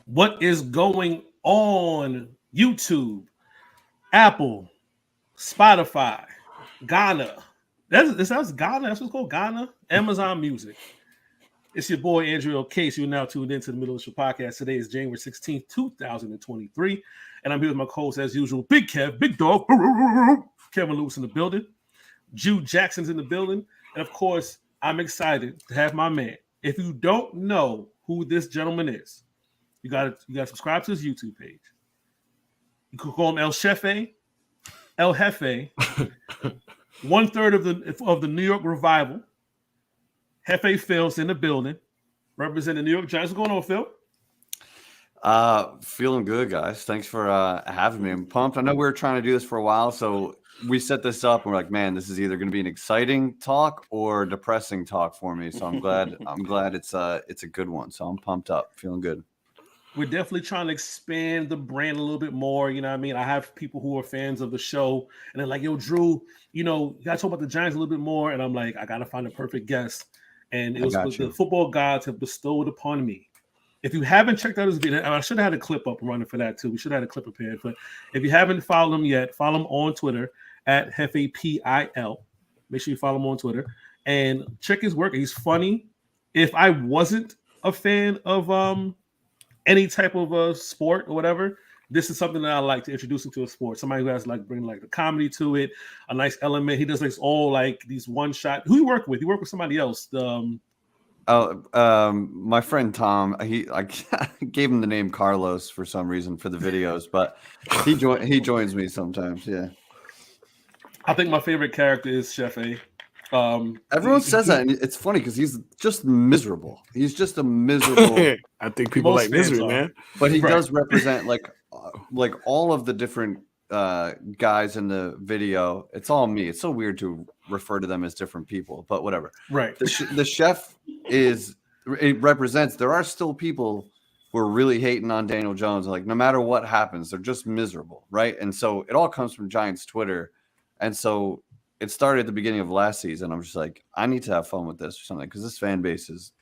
What is going on YouTube, Apple, Spotify, Ghana? That's Ghana. That's what's called Ghana. Amazon Music. It's your boy Andrew Case. You're now tuned into the Middle of the Podcast. Today is January 16th, 2023. And I'm here with my co-host as usual, Big Kev, Big Dog, Kevin Lewis in the building, Jude Jackson's in the building. And of course, I'm excited to have my man. If you don't know who this gentleman is, you gotta subscribe to his YouTube page. You could call him El Chefe, El Jefe, 1/3 of the New York Revival. Jefe Phil's in the building, representing the New York Giants. What's going on, Phil? Feeling good, guys. Thanks for having me. I'm pumped. I know we were trying to do this for a while, so we set this up and we're like, man, this is either going to be an exciting talk or depressing talk for me. So I'm glad it's a good one. So I'm pumped up, feeling good. We're definitely trying to expand the brand a little bit more. You know what I mean? I have people who are fans of the show and they're like, yo, Drew, you got to talk about the Giants a little bit more. And I'm like, I got to find a perfect guest. And it was the football gods have bestowed upon me. If you haven't checked out his video, I should have had a clip up running for that too. We should have had a clip prepared. But if you haven't followed him yet, follow him on Twitter at Jefe PIL. Make sure you follow him on Twitter and check his work. He's funny. If I wasn't a fan of any type of sport or whatever, this is something that I like to introduce him to a sport. Somebody who has bring the comedy to it, a nice element. He does all these one shot. Who you work with? You work with somebody else. My friend Tom. I gave him the name Carlos for some reason for the videos, but he joins me sometimes. Yeah. I think my favorite character is Chefe. Everyone says that, and it's funny because he's just miserable. He's just a miserable. I think people like misery, man. But he does represent like all of the different guys in the video. It's all me. It's so weird to refer to them as different people, but whatever. Right. The chef represents. There are still people who are really hating on Daniel Jones. Like no matter what happens, they're just miserable, right? And so it all comes from Giants Twitter, and so. It started at the beginning of last season. I'm just like, I need to have fun with this or something because this fan base is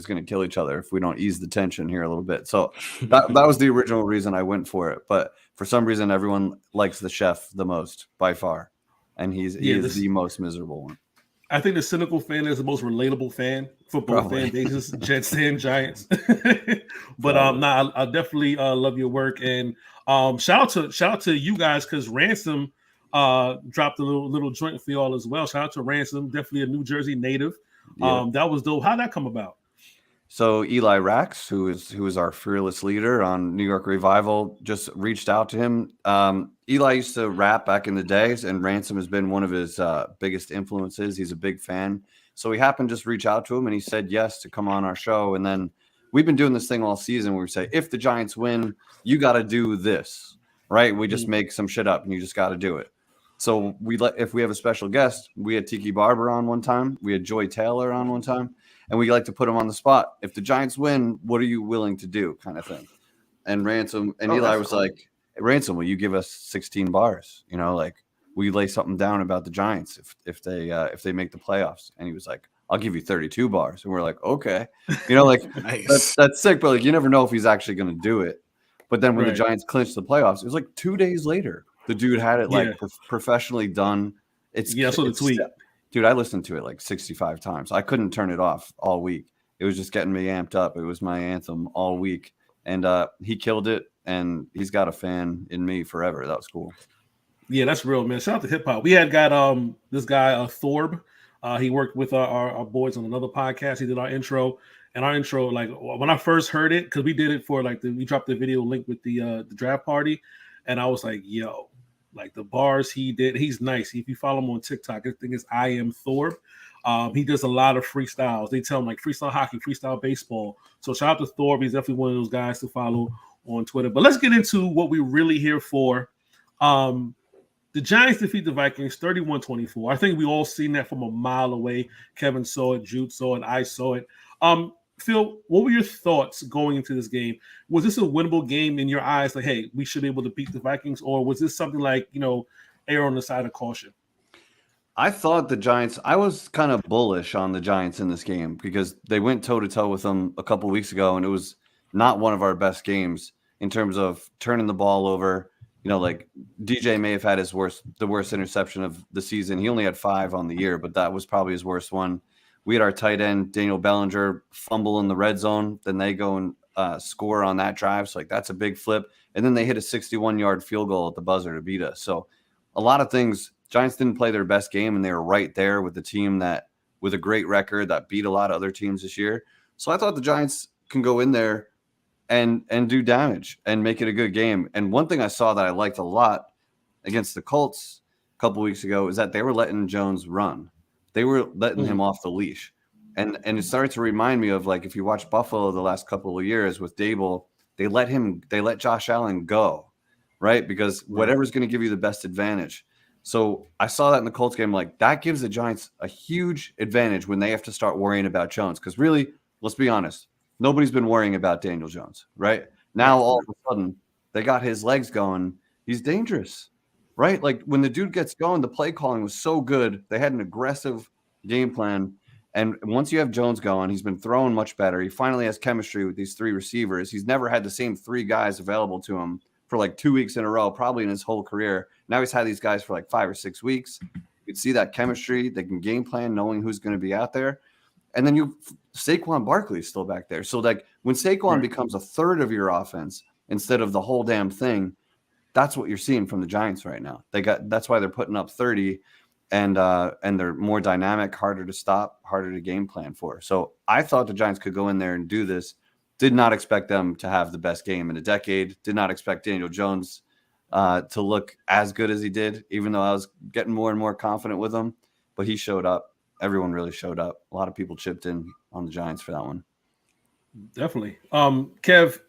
going to kill each other if we don't ease the tension here a little bit. So that was the original reason I went for it. But for some reason, everyone likes the chef the most by far, and he is the most miserable one. I think the cynical fan is the most relatable fan for both fan bases, Jets and Giants. But I definitely love your work and shout out to you guys because Ransom. Dropped a little joint for y'all as well. Shout out to Ransom, definitely a New Jersey native. Yeah. That was dope. How'd that come about? So Eli Rax, who is our fearless leader on New York Revival, just reached out to him. Eli used to rap back in the days, and Ransom has been one of his biggest influences. He's a big fan. So we happened to just reach out to him, and he said yes to come on our show. And then we've been doing this thing all season where we say, if the Giants win, you got to do this, right? We just make some shit up, and you just got to do it. So if we have a special guest, we had Tiki Barber on one time, we had Joy Taylor on one time, and we like to put them on the spot. If the Giants win, what are you willing to do, kind of thing? And Eli was like, Ransom, will you give us 16 bars? Will you lay something down about the Giants if they make the playoffs? And he was like, I'll give you 32 bars. And we're like, okay, nice. that's sick, but you never know if he's actually going to do it. But then when the Giants clinched the playoffs, it was 2 days later. The dude had it professionally done. I saw the tweet. Dude, I listened to it 65 times. I couldn't turn it off all week. It was just getting me amped up. It was my anthem all week. And he killed it, and he's got a fan in me forever. That was cool. Yeah, that's real, man. Shout out to hip hop. We had got this guy Thorb. He worked with our boys on another podcast. He did our intro. And our intro, when I first heard it, because we did it for we dropped the video link with the draft party. And I was like, yo, the bars he did, he's nice. If you follow him on TikTok, his thing is I Am Thorb. He does a lot of freestyles. They tell him freestyle hockey, freestyle baseball. So shout out to Thorb. He's definitely one of those guys to follow on Twitter. But let's get into what we're really here for. The Giants defeat the Vikings 31-24. I think we all seen that from a mile away. Kevin saw it, Jude saw it, I saw it. Phil, what were your thoughts going into this game? Was this a winnable game in your eyes? Hey, we should be able to beat the Vikings, or was this something err on the side of caution? I thought the Giants, I was kind of bullish on the Giants in this game because they went toe-to-toe with them a couple weeks ago, and it was not one of our best games in terms of turning the ball over. You know, like DJ may have had the worst interception of the season. He only had 5 on the year, but that was probably his worst one. We had our tight end, Daniel Bellinger, fumble in the red zone. Then they go and score on that drive. So, like, that's a big flip. And then they hit a 61-yard field goal at the buzzer to beat us. So, a lot of things, Giants didn't play their best game, and they were right there with the team that with a great record that beat a lot of other teams this year. So, I thought the Giants can go in there and do damage and make it a good game. And one thing I saw that I liked a lot against the Colts a couple weeks ago is that they were letting Jones run. They were letting him off the leash. And it started to remind me of, like, if you watch Buffalo the last couple of years with Daboll, they let Josh Allen go, right? Because whatever's going to give you the best advantage. So I saw that in the Colts game. Like, that gives the Giants a huge advantage when they have to start worrying about Jones. Because really, let's be honest, nobody's been worrying about Daniel Jones, right? Now, all of a sudden, they got his legs going. He's dangerous, right? Like, when the dude gets going, the play calling was so good. They had an aggressive game plan. And once you have Jones going, he's been throwing much better. He finally has chemistry with these 3 receivers. He's never had the same 3 guys available to him for like 2 weeks in a row, probably in his whole career. Now he's had these guys for like 5 or 6 weeks. You can see that chemistry. They can game plan knowing who's going to be out there. And then Saquon Barkley is still back there. So, like, when Saquon becomes a third of your offense instead of the whole damn thing, that's what you're seeing from the Giants right now. That's why they're putting up 30, and they're more dynamic, harder to stop, harder to game plan for. So I thought the Giants could go in there and do this. Did not expect them to have the best game in a decade. Did not expect Daniel Jones to look as good as he did, even though I was getting more and more confident with him. But he showed up. Everyone really showed up. A lot of people chipped in on the Giants for that one. Definitely. Kev,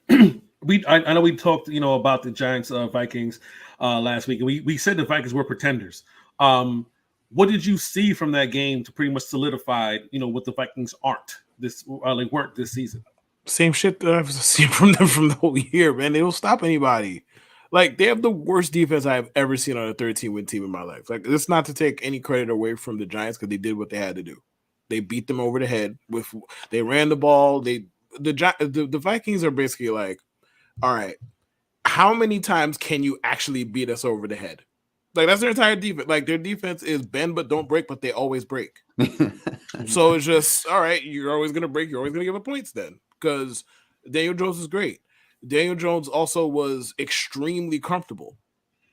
I know we talked, about the Giants Vikings last week, and we said the Vikings were pretenders. What did you see from that game to pretty much solidify, what the Vikings weren't this season? Same shit that I've seen from them from the whole year, man. They don't stop anybody. Like, they have the worst defense I've ever seen on a 13-win team in my life. Like, it's not to take any credit away from the Giants because they did what they had to do. They beat them over the head they ran the ball. The Vikings are basically like, all right, how many times can you actually beat us over the head? Like, that's their entire defense. Like, their defense is bend but don't break, but they always break. So it's just, all right, you're always going to break. You're always going to give up points then, because Daniel Jones is great. Daniel Jones also was extremely comfortable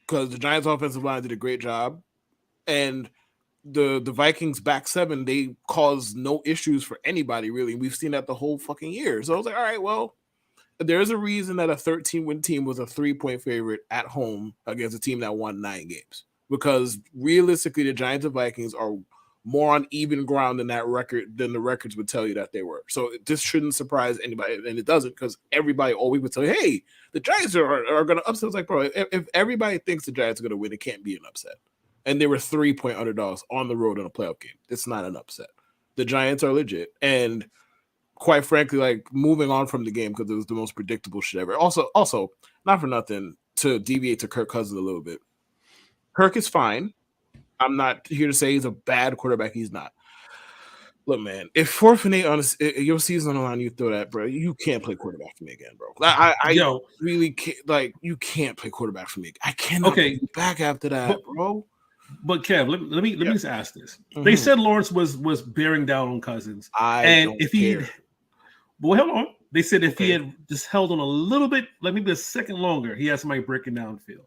because the Giants offensive line did a great job. And the Vikings back 7, they caused no issues for anybody, really. We've seen that the whole fucking year. So I was like, all right, well, there's a reason that a 13-win team was a 3-point favorite at home against a team that won 9 games. Because realistically, the Giants and Vikings are more on even ground than the records would tell you that they were. So this shouldn't surprise anybody, and it doesn't, because everybody always would tell you, hey, the Giants are going to upset. It's like, bro, if everybody thinks the Giants are going to win, it can't be an upset. And they were 3-point underdogs on the road in a playoff game. It's not an upset. The Giants are legit. And quite frankly, like, moving on from the game, because it was the most predictable shit ever. Also, not for nothing, to deviate to Kirk Cousins a little bit. Kirk is fine. I'm not here to say he's a bad quarterback. He's not. Look, man, if 4th and 8 on your season on the line, you throw that, bro, you can't play quarterback for me again, bro. I really can't. Like, you can't play quarterback for me. I cannot go back after that, bro. But Kev, let me just ask this. Mm-hmm. They said Lawrence was bearing down on Cousins, hold on. They said if he had just held on a little bit, like maybe a second longer, he had somebody breaking down the field.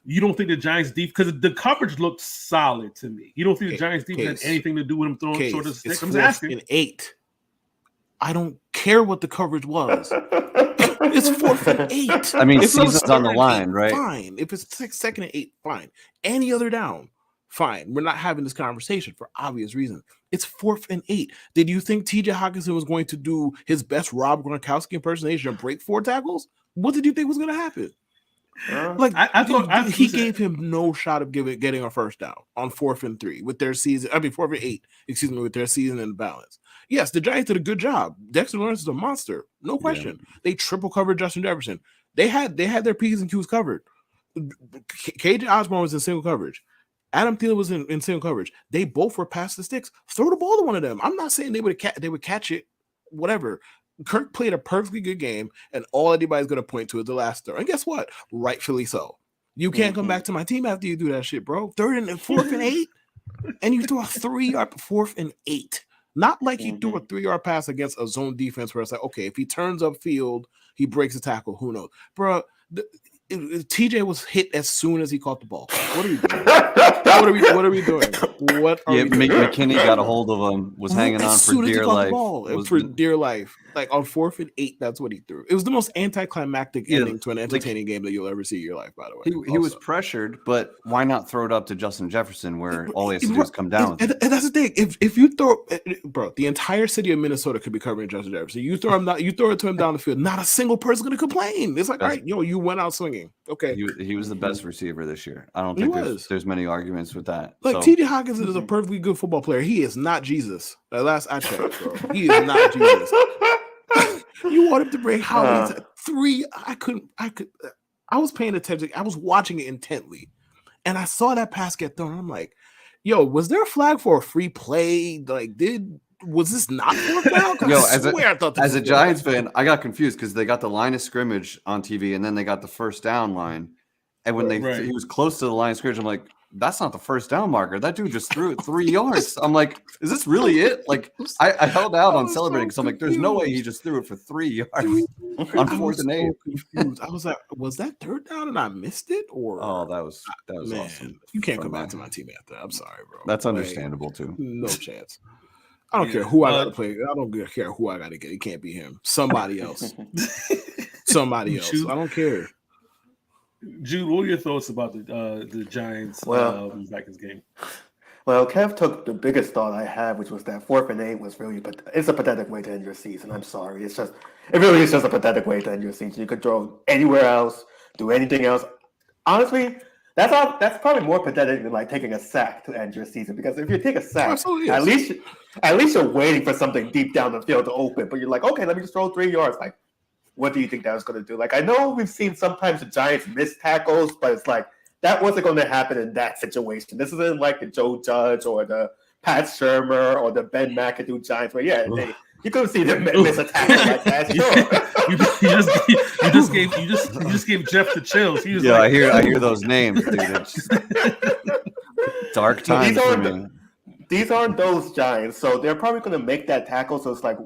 You don't think the Giants' defense, because the coverage looked solid to me. You don't think the Giants' defense had anything to do with him throwing short of the stick? I'm just asking. It's 4th and 8. I don't care what the coverage was. It's 4th and 8. I mean, season's on the line, right? Fine. If it's 2nd and 8, fine. Any other down, fine. We're not having this conversation for obvious reasons. It's 4th and 8. Did you think TJ Hockenson was going to do his best Rob Gronkowski impersonation and break 4 tackles? What did you think was going to happen? I thought he gave him no shot of getting a first down on 4th and 3 with their season. 4th and 8, with their season in balance. Yes, the Giants did a good job. Dexter Lawrence is a monster, no question. Yeah. They triple covered Justin Jefferson. They had their P's and Q's covered. KJ Osborne was in single coverage. Adam Thielen was in single coverage. They both were past the sticks. Throw the ball to one of them. I'm not saying they would catch it, whatever. Kirk played a perfectly good game, and all anybody's going to point to is the last throw. And guess what? Rightfully so. You can't come back to my team after you do that shit, bro. 3rd and 4th and 8, and you throw a 3-yard 4th and 8. Not like he threw a 3-yard pass against a zone defense where it's like, okay, if he turns upfield, he breaks a tackle. Who knows, bro? TJ was hit as soon as he caught the ball. What are we doing? What are we doing? McKinney got a hold of him, was hanging on for dear life. For dear life. Like on 4th and 8, that's what he threw. It was the most anticlimactic ending to an entertaining game that you'll ever see in your life, by the way. He was pressured, but why not throw it up to Justin Jefferson where all he has to do is come down with it? And that's the thing. If you throw, bro, the entire city of Minnesota could be covering Justin Jefferson. You throw it to him down the field. Not a single person going to complain. It's like, all right, you went out swinging. Okay. He was the best receiver this year. I don't think there's many arguments with that. Like TJ Hawkins is a perfectly good football player. He is not Jesus. Last I checked, bro. He is not Jesus. You want him to bring Howard 3? I was paying attention. I was watching it intently, and I saw that pass get thrown. I'm like, yo, was there a flag for a free play? Like, was this not fourth down? Yo, as a Giants fan, I got confused because they got the line of scrimmage on TV, and then they got the first down line. And when he was close to the line of scrimmage, I'm like, that's not the first down marker. That dude just threw it 3 yards. I'm like, is this really it? Like, I held out on celebrating because I'm like, there's no way he just threw it for 3 yards on 4th and 8. Confused. I was like, was that 3rd down and I missed it? Or that was man, awesome. You can't come back to my team after that. I'm sorry, bro. That's understandable too. No chance. I don't care who I got to play. I don't care who I got to get. It can't be him. Somebody else. Somebody else. I don't care. Jude, what are your thoughts about the Giants Vikings game? Well, Kev took the biggest thought I had, which was that 4th and 8 was really, it's a pathetic way to end your season. I'm sorry. It really is just a pathetic way to end your season. You could throw anywhere else, do anything else. Honestly, that's probably more pathetic than like taking a sack to end your season. Because if you take a sack, at least you're waiting for something deep down the field to open. But you're like, okay, let me just throw 3 yards. Like, what do you think that was going to do? Like, I know we've seen sometimes the Giants miss tackles, but it's like that wasn't going to happen in that situation. This isn't like the Joe Judge or the Pat Shurmur or the Ben McAdoo Giants where, you couldn't see them miss a tackle like that. You just gave Jeff the chills. He was I hear those names, dude. It's dark times for me. These aren't those Giants, so they're probably going to make that tackle. So it's like,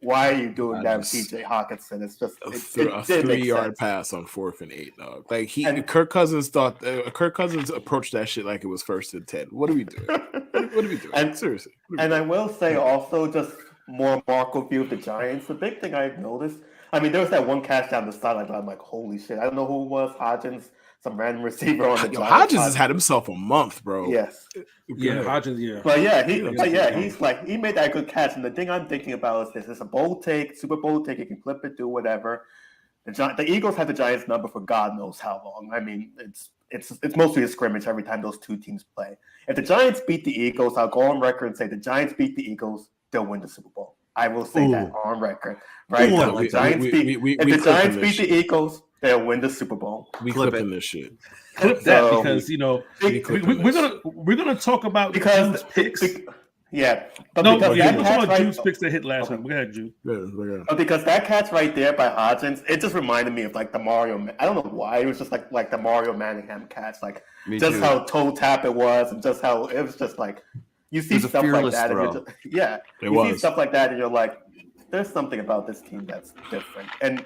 why are you doing that with TJ Hawkinson? It's just a 3-yard pass on 4th and 8, dog. Like Kirk Cousins approached that shit like it was 1st and 10. What are we doing? What are we doing? And seriously. And I will say also, just more Marco view of the Giants. The big thing I've noticed, I mean, there was that one catch down the sideline. I'm like, holy shit! I don't know who it was. Hodgins, some random receiver on the Giants. Hodgins has had himself a month, bro. Yes. Yeah, Hodgins. Yeah. But he made that good catch. And the thing I'm thinking about is this: it's a bold take, Super Bowl take. You can flip it, do whatever. The Eagles have the Giants number for God knows how long. I mean, it's mostly a scrimmage every time those two teams play. If the Giants beat the Eagles, I'll go on record and say the Giants beat the Eagles, they'll win the Super Bowl. I will say that on record, right? If the Giants beat the Eagles, they'll win the Super Bowl. We clipping this shit. Clip that because we're gonna talk about Jude's picks. But we're talking about Jude's picks that hit last week. Go ahead, Jude. But because that catch right there by Hodgins, it just reminded me of like the Mario. I don't know why it was just like the Mario Manningham catch, like how toe tap it was, and just how it was just like. You see stuff like that, see stuff like that, and you're like, "There's something about this team that's different." And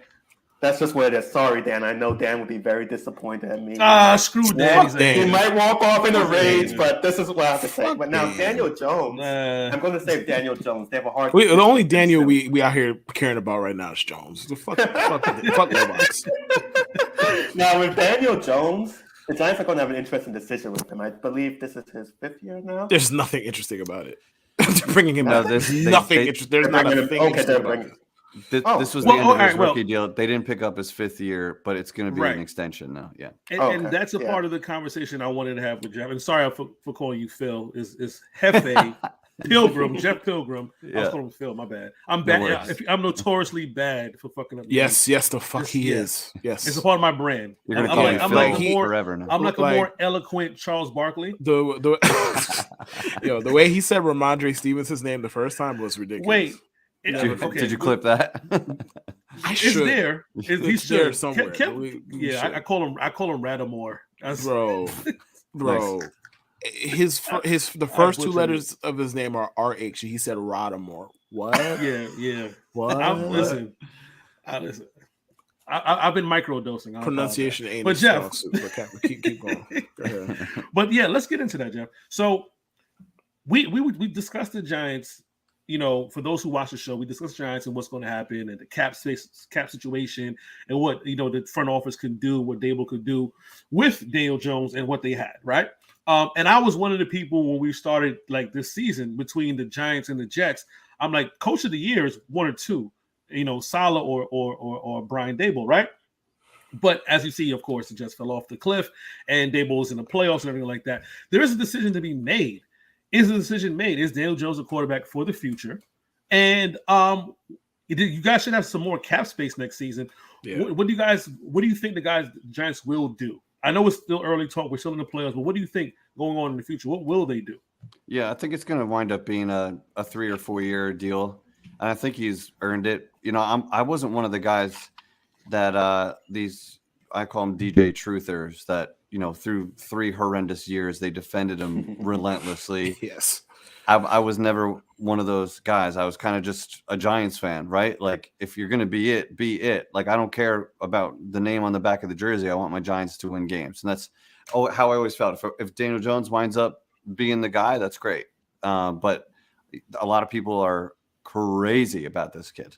that's just what it is. Sorry, Dan. I know Dan would be very disappointed at me. Screw Dan. He might walk off in a rage, but this is what I have to say. But now, Daniel Jones. I'm going to say Daniel Jones. They have a hard. The only Daniel we out here caring about right now is Jones. The fuck robots. Now with Daniel Jones. The Giants are going to have an interesting decision with him. I believe this is his 5th year now. There's nothing interesting about it. They're bringing him out. There's nothing interesting. There's not a thing interesting about it. This was the end of his rookie deal. They didn't pick up his 5th year, but it's going to be an extension now. Yeah. And that's a part of the conversation I wanted to have with Jeff. And sorry for calling you Phil. Is Jefe Pilgrim, Jeff Pilgrim. I was calling him Phil. My bad. I'm bad. I'm notoriously bad for fucking up. Yes, the fuck he is. Yes, it's a part of my brand. You're gonna call him Phil forever now. I'm like a more eloquent Charles Barkley. The way he said Ramondre Stevenson's name the first time was ridiculous. Wait, Did you clip that? It's there. He's there somewhere. I call him Radamore. Bro. The first two letters of his name are RH. He said Rodamore. What? Yeah. What? Listen. I've been microdosing. Pronunciation ain't. But Jeff, keep going. Go ahead. But yeah, let's get into that, Jeff. So we discussed the Giants. You know, for those who watch the show, we discussed Giants and what's going to happen and the cap situation and what, you know, the front office can do, what Daboll could do with Daniel Jones and what they had, right? And I was one of the people when we started like this season between the Giants and the Jets. I'm like, Coach of the Year is one or two, you know, Saleh or Brian Daboll, right? But as you see, of course, it just fell off the cliff and Daboll is in the playoffs and everything like that. There is a decision to be made. Is the decision made? Is Daniel Jones a quarterback for the future? And you guys should have some more cap space next season. Yeah. What do you think the Giants will do? I know it's still early talk. We're still in the playoffs, but what do you think going on in the future? What will they do? Yeah, I think it's going to wind up being a 3 or 4 year deal, and I think he's earned it. You know, I wasn't one of the guys that I call them DJ truthers that, you know, through 3 horrendous years they defended him relentlessly. Yes. I was never one of those guys. I was kind of just a Giants fan, right? Like, if you're going to be it, be it. Like, I don't care about the name on the back of the jersey. I want my Giants to win games. And that's how I always felt. If Daniel Jones winds up being the guy, that's great. But a lot of people are crazy about this kid.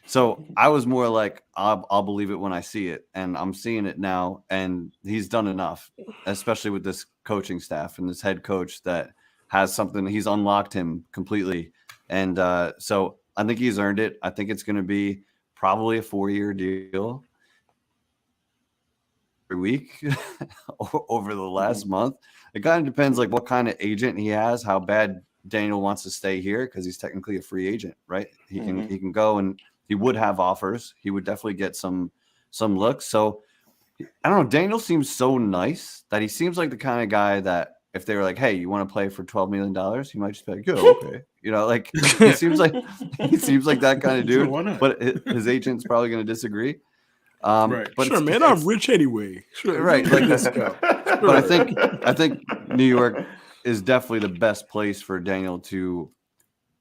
So I was more like, I'll believe it when I see it. And I'm seeing it now. And he's done enough, especially with this coaching staff and this head coach that has something. He's unlocked him completely. And so I think he's earned it. I think it's going to be probably a 4-year deal every week over the last month. It kind of depends like what kind of agent he has, how bad Daniel wants to stay here, because he's technically a free agent, right? He can go, and he would have offers. He would definitely get some looks. So I don't know. Daniel seems so nice that he seems like the kind of guy that if they were like, hey, you want to play for $12 million? He might just be like, yeah, okay. You know, like he seems like that kind of dude. Why not? But his agent's probably going to disagree. Right. But sure, man, I'm rich anyway. Sure. Right. Like this. But I think New York is definitely the best place for Daniel to,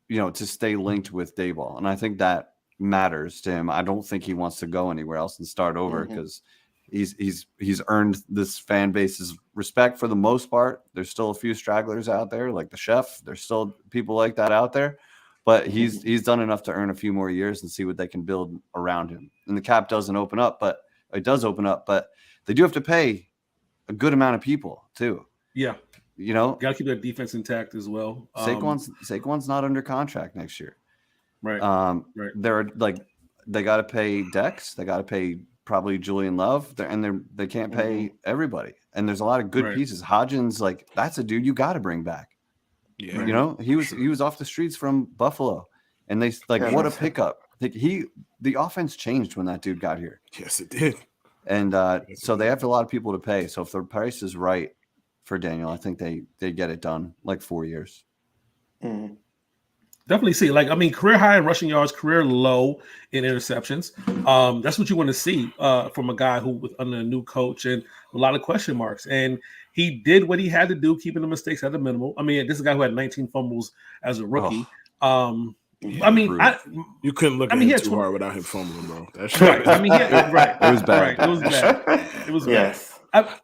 you know, to stay linked with Daboll. And I think that matters to him. I don't think he wants to go anywhere else and start over because he's earned this fan base's respect for the most part. There's still a few stragglers out there, like the Chefe. There's still people like that out there, but he's done enough to earn a few more years and see what they can build around him. And the cap doesn't open up, but it does open up, but they do have to pay a good amount of people too. Yeah. You know, got to keep that defense intact as well. Saquon's not under contract next year. Right. Right. They're like, they got to pay Dex. They got to pay probably Julian Love, they can't pay everybody, and there's a lot of good pieces. Hodgins, like that's a dude you got to bring back. Yeah, you know, he was off the streets from Buffalo, and they what a pickup. Like the offense changed when that dude got here. Yes, it did. And so they have a lot of people to pay. So if the price is right for Daniel, I think they get it done like 4 years. Mm-hmm. Definitely see, like, I mean, career high in rushing yards, career low in interceptions. That's what you want to see from a guy who was under a new coach and a lot of question marks. And he did what he had to do, keeping the mistakes at the minimal. I mean, this is a guy who had 19 fumbles as a rookie. Yeah, I mean, you couldn't look at him too hard without him fumbling, bro. That's right. I mean, right. It was bad. Right. It was bad. It was bad.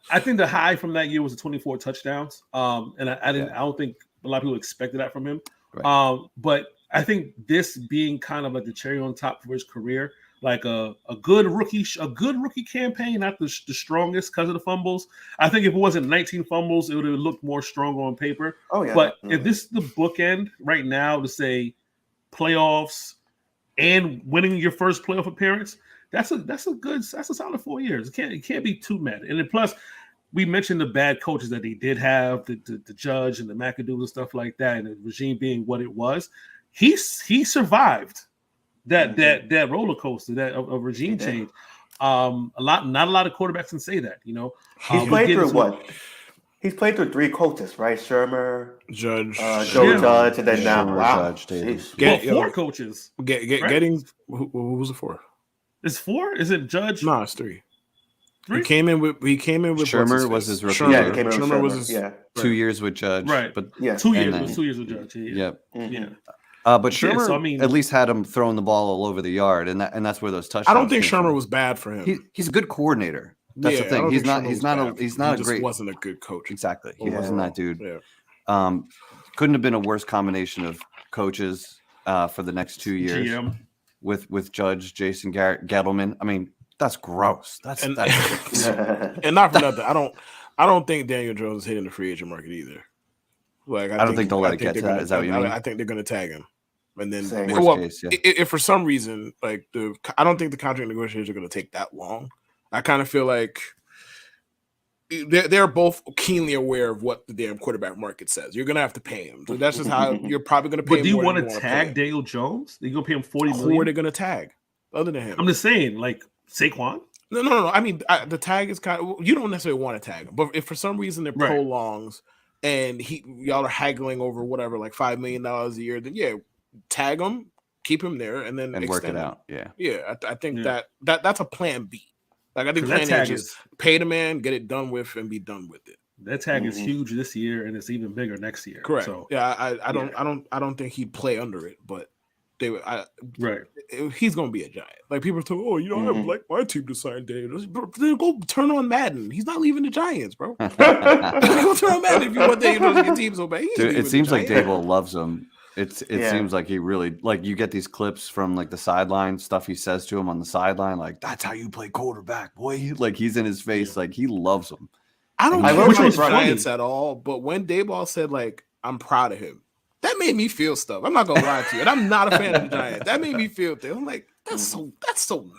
I think the high from that year was the 24 touchdowns. And I don't think a lot of people expected that from him. Right. But I think this being kind of like the cherry on top for his career, like a good rookie campaign, not the strongest because of the fumbles. I think if it wasn't 19 fumbles, it would have looked more stronger on paper. Oh yeah. But if this is the bookend right now to say playoffs and winning your first playoff appearance, that's a solid 4 years. It can't be too mad. And then plus, we mentioned the bad coaches that they did have, the Judge and the McAdoo and stuff like that, and the regime being what it was. He survived that roller coaster, that of regime change. Not a lot of quarterbacks can say that. You know, he played through what? He's played through 3 coaches, right? Shermer, Judge, Joe Judge, and then now Shermer, wow, Judge, Daboll. sheesh. 4 coaches. Right? getting who was it for? It's 4? Is it Judge? No, it's 3. 3? He came in with Shermer was his rookie Shermer, year. Yeah, he came in with Shermer was Shermer, his yeah. 2 years with Judge, Right. but 2 years. and It was then- 2 years with Judge. Yeah. Yep. Yeah. But Yeah, Shermer so, I mean- at least had him throwing the ball all over the yard, and that's where those touchdowns. I don't think came Shermer from. was bad for him. He's a good coordinator. That's Yeah, the I thing. don't He's think not. Shermer He's was not. bad. He's not He a just great. wasn't a good coach. Exactly. He overall. wasn't that dude. Yeah. Couldn't have been a worse combination of coaches for the next 2 years GM. with Judge Jason Gettleman. I mean, that's gross. That's And not for nothing. I don't think Daniel Jones is hitting the free agent market either. Like I don't think they'll let it get to that. Is that what you mean? I think they're going to tag him, and then Same. Worst case, yeah. if for some reason like I don't think the contract negotiations are going to take that long. I kind of feel like they're both keenly aware of what the damn quarterback market says. You're going to have to pay him. So that's just how you're probably going to pay. But do him you more want than to pay tag him. Daniel Jones? Are you gonna pay him $40 Who are million? they going to tag other than him? I'm just saying, like Saquon. No. I mean, the tag is kind of, you don't necessarily want to tag him, but if for some reason it Right. prolongs and y'all are haggling over whatever, like $5 million a year, then yeah, tag him, keep him there, and then and work it extend him. out. Yeah. Yeah, I think Yeah. that's a plan B. Like I think 'Cause that plan A tag is just is pay the man, get it done with, and be done with it. that tag is Mhm. huge this year, and it's even bigger next year. Correct. So Yeah, I don't think he'd play under it, but right. he's gonna be a Giant. Like people are talking, oh, you know, I would Mhm. like my team to sign Daniel. Bro, then go turn on Madden. He's not leaving the Giants, bro. Go turn on Madden if you want Daniel Jones to get teams so bad. He's Dude, leaving it the seems like Giants. Daboll loves him. It Yeah. seems like he really like you get these clips from like the sideline stuff he says to him on the sideline, like that's how you play quarterback, boy. Like he's in his face, like he loves him. I don't I care love about my the brother. Giants at all, but when Daboll said like I'm proud of him, that made me feel stuff. I'm not gonna lie to you, and I'm not a fan of the Giants. That made me feel things. I'm like, that's so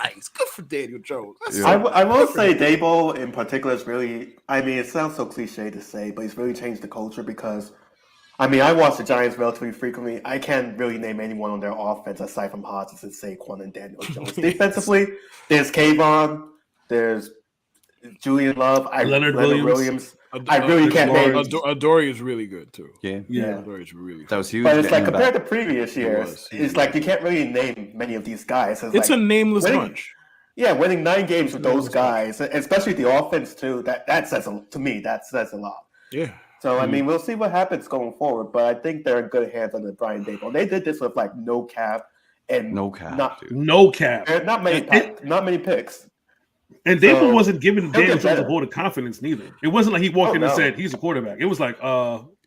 nice. Good for Daniel Jones. That's Yeah. so I will good for say him. Daboll in particular is really, I mean, it sounds so cliche to say, but he's really changed the culture because, I mean, I watch the Giants relatively frequently. I can't really name anyone on their offense aside from Hodges and Saquon and Daniel Jones. Defensively, there's Kayvon, there's Julian Love, Leonard Williams. I really can't name. Adoree is really good too. Yeah. Yeah. Adoree is really That good. was huge. But it's like getting him compared back. to previous years, was. it's like you can't really name many of these guys. It's like, a nameless winning- bunch. Yeah, winning 9 games with those Nameless guys, especially the offense too. That says to me that says a lot. Yeah. So I mean, we'll see what happens going forward, but I think they're in good hands under Brian Daboll. They did this with like no cap and No cap, not dude. No cap. not many It- not many picks. And Daboll So, wasn't giving he'll Daniel get Jones a better. vote of confidence neither. It wasn't like he walked Oh, in and no. said he's a quarterback. It was like,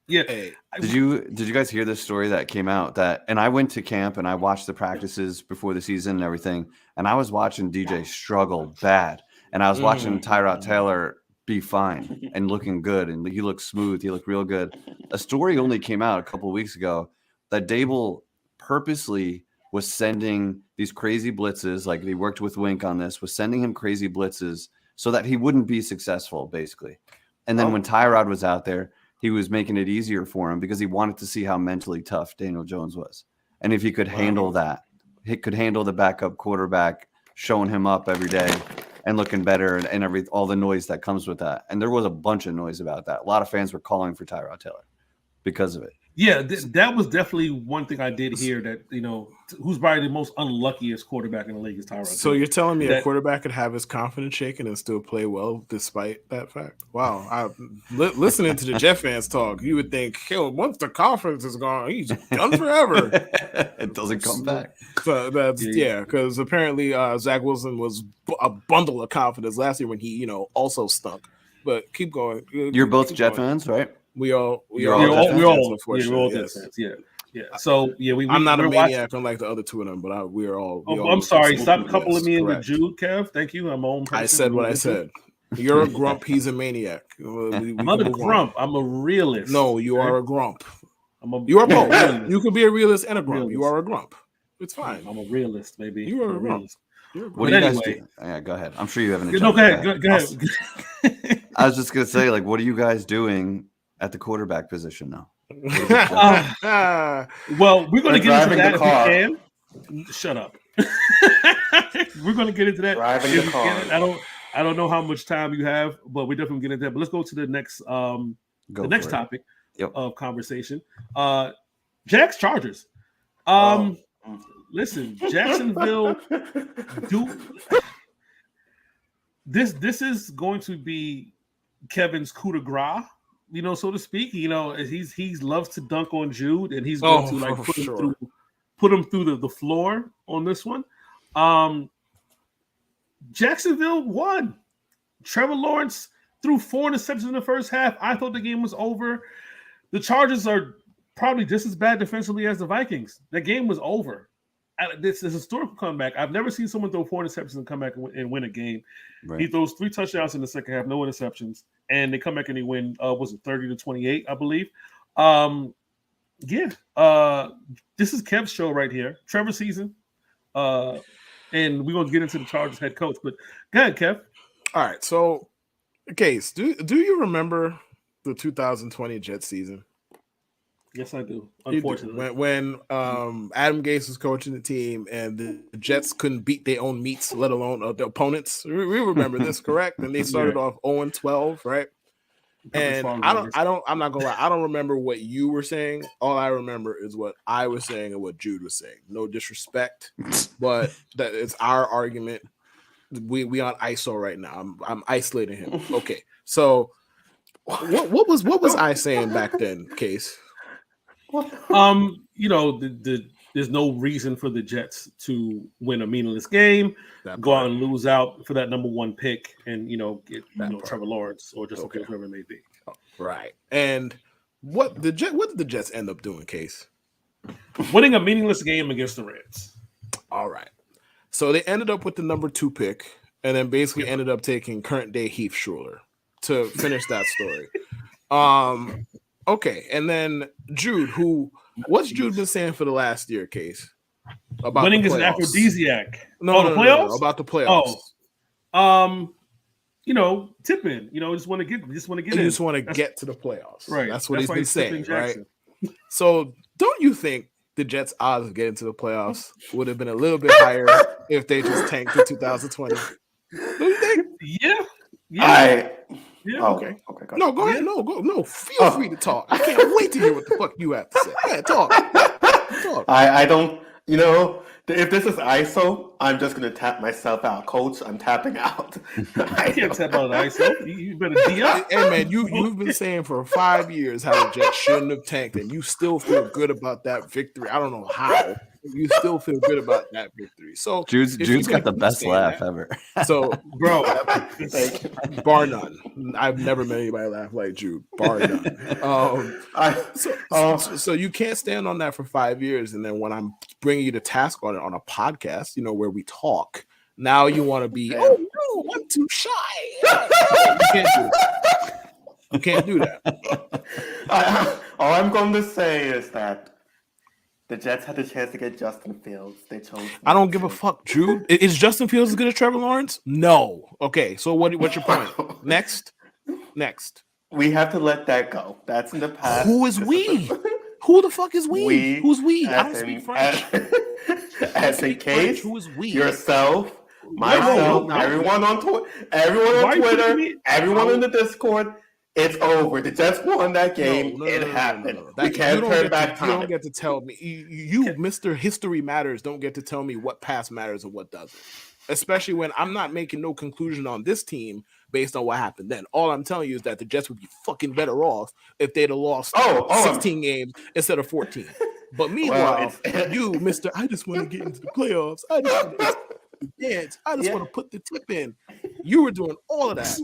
yeah. Hey, Did you guys hear this story that came out that and I went to camp and I watched the practices before the season and everything and I was watching DJ struggle bad and I was watching Tyrod Taylor be fine and looking good and he looked smooth, he looked real good. A story only came out a couple of weeks ago that Daboll purposely was sending these crazy blitzes, like he worked with Wink on this, was sending him crazy blitzes so that he wouldn't be successful basically. And then when Tyrod was out there, he was making it easier for him because he wanted to see how mentally tough Daniel Jones was. And if he could handle that, he could handle the backup quarterback showing him up every day and looking better and all the noise that comes with that. And there was a bunch of noise about that. A lot of fans were calling for Tyrod Taylor because of it. Yeah, that was definitely one thing I did hear that, who's probably the most unluckiest quarterback in the league is Tyrod. so you're telling me a That- quarterback could have his confidence shaken and still play well despite that fact? Wow. Listening to the Jeff fans talk, you would think, hell, once the confidence is gone, he's done forever. It doesn't come back. So that's because apparently Zach Wilson was a bundle of confidence last year when he, also stunk. But keep going. You're both Keep Jet going. fans, right? We all You're all Jets fans? we're all unfortunately, Jets yes. fans. Yeah. So I'm not a we're maniac unlike the other two of them, but we're all. we all I'm sorry. yes, Stop coupling me in with correct. Jude, Kev. Thank you. I'm my own person. I said what I said. You're a grump. He's a maniac. I'm not a grump. I'm a realist. No, you are a grump. You are both. You could be a realist and a grump. You are a grump. It's fine. I'm a realist, baby. You are a grump. realist. What do you guys anyway. do? Yeah, go ahead. I'm sure you have an No, agenda. go ahead. I was just gonna say, like, what are you guys doing at the quarterback position now? Well, we're going to get into Driving that the car. if we can. Shut up. We're going to get into that. Driving if the we car. can. I don't know how much time you have, but we're definitely getting there. But let's go to the next topic of conversation. Jags Chargers. Listen, Jacksonville this is going to be Kevin's coup de grace, so to speak. He's loves to dunk on Jude, and he's going to put him through the floor on this one. Jacksonville won. Trevor Lawrence threw 4 interceptions in the first half. I thought the game was over. The Chargers are probably just as bad defensively as the Vikings. That game was over. This is a historical comeback. I've never seen someone throw 4 interceptions and come back and win a game. Right. He throws 3 touchdowns in the second half, no interceptions, and they come back and they win. Was it 30-28, I believe? This is Kev's show right here. Trevor season, and we're gonna get into the Chargers head coach. But go ahead, Kev. All right. So, Case, do you remember the 2020 Jets season? Yes, I do. Unfortunately, when Adam Gase was coaching the team and the Jets couldn't beat their own meats, let alone the opponents. We remember this, correct? And they started off 0-12, right? And I'm not gonna lie, I don't remember what you were saying. All I remember is what I was saying and what Jude was saying. No disrespect, but that it's our argument. We on ISO right now. I'm isolating him. Okay, so what was I saying back then, Case? There's no reason for the Jets to win a meaningless game, go out and lose out for that number 1 pick, and get Trevor Lawrence or just whoever it may be. Right. And what did the Jets end up doing, Case? Winning a meaningless game against the Reds. All right. So they ended up with the number 2 pick, and then basically ended up taking current day Heath Schuler to finish that story. Okay, and then Jude, what's Jude been saying for the last year, Case? About winning is an aphrodisiac. No, the playoffs? No, about the playoffs. Tip in. Just want to get in. You just want to get to the playoffs. Right. That's what he's been saying, right? So don't you think the Jets' odds of getting to the playoffs would have been a little bit higher if they just tanked in 2020? Don't you think? Yeah. Okay. No, go ahead. No. Feel free to talk. I can't wait to hear what the fuck you have to say. Yeah, talk. I don't. If this is ISO, I'm just gonna tap myself out, Coach. I'm tapping out. I can't tap out ISO. You better D up. Hey man, you've been saying for 5 years how the Jets shouldn't have tanked, and you still feel good about that victory. I don't know how. You still feel good about that victory. So Jude's got the best laugh ever. So, bro, bar none. I've never met anybody laugh like Jude. Bar none. So you can't stand on that for 5 years, and then when I'm bringing you to task on it on a podcast, where we talk, now you want to be, oh no, I'm too shy. You can't do that. All I'm going to say is that the Jets had the chance to get Justin Fields. They chose. I don't give a fuck, Jude. Is Justin Fields as good as Trevor Lawrence? No. Okay, so what's your point? Next. We have to let that go. That's in the past. Who is we? Who the fuck is we? Who's we? I don't speak French. As in Case, who is we? Yourself, myself, everyone on Twitter, everyone in the Discord. It's over. The Jets won that game. It happened. We can't turn back time. You don't get to tell me. You, Mr. History Matters, don't get to tell me what past matters and what doesn't. Especially when I'm not making no conclusion on this team based on what happened then. All I'm telling you is that the Jets would be fucking better off if they'd have lost 16 games instead of 14. But meanwhile, you, Mr. I just want to get into the playoffs. I just want to dance. I just want to put the tip in. You were doing all of that.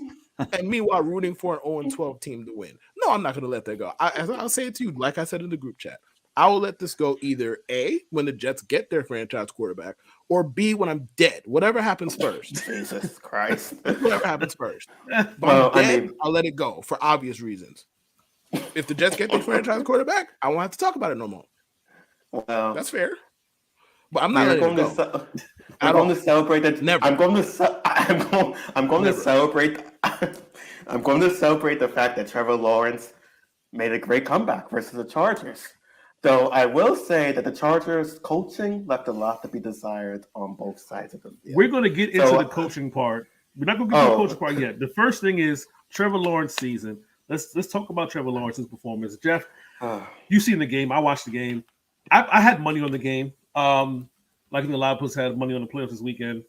And meanwhile, rooting for an 0-12 team to win. No, I'm not going to let that go. I'll say it to you, like I said in the group chat. I will let this go either A, when the Jets get their franchise quarterback, or B, when I'm dead. Whatever happens first. Jesus Christ. Whatever happens first. But I'll let it go for obvious reasons. If the Jets get their franchise quarterback, I won't have to talk about it no more. Well, that's fair. But I'm not letting it go. I'm going to celebrate that. Never. I'm going to celebrate. I'm going to celebrate the fact that Trevor Lawrence made a great comeback versus the Chargers. Though I will say that the Chargers coaching left a lot to be desired on both sides of the field. We're going to get into the coaching part We're not going to get to the coaching part yet. The first thing is Trevor Lawrence season. Let's talk about Trevor Lawrence's performance. Jeff, you seen the game. I watched the game. I had money on the game. Like a lot of us had money on the playoffs this weekend.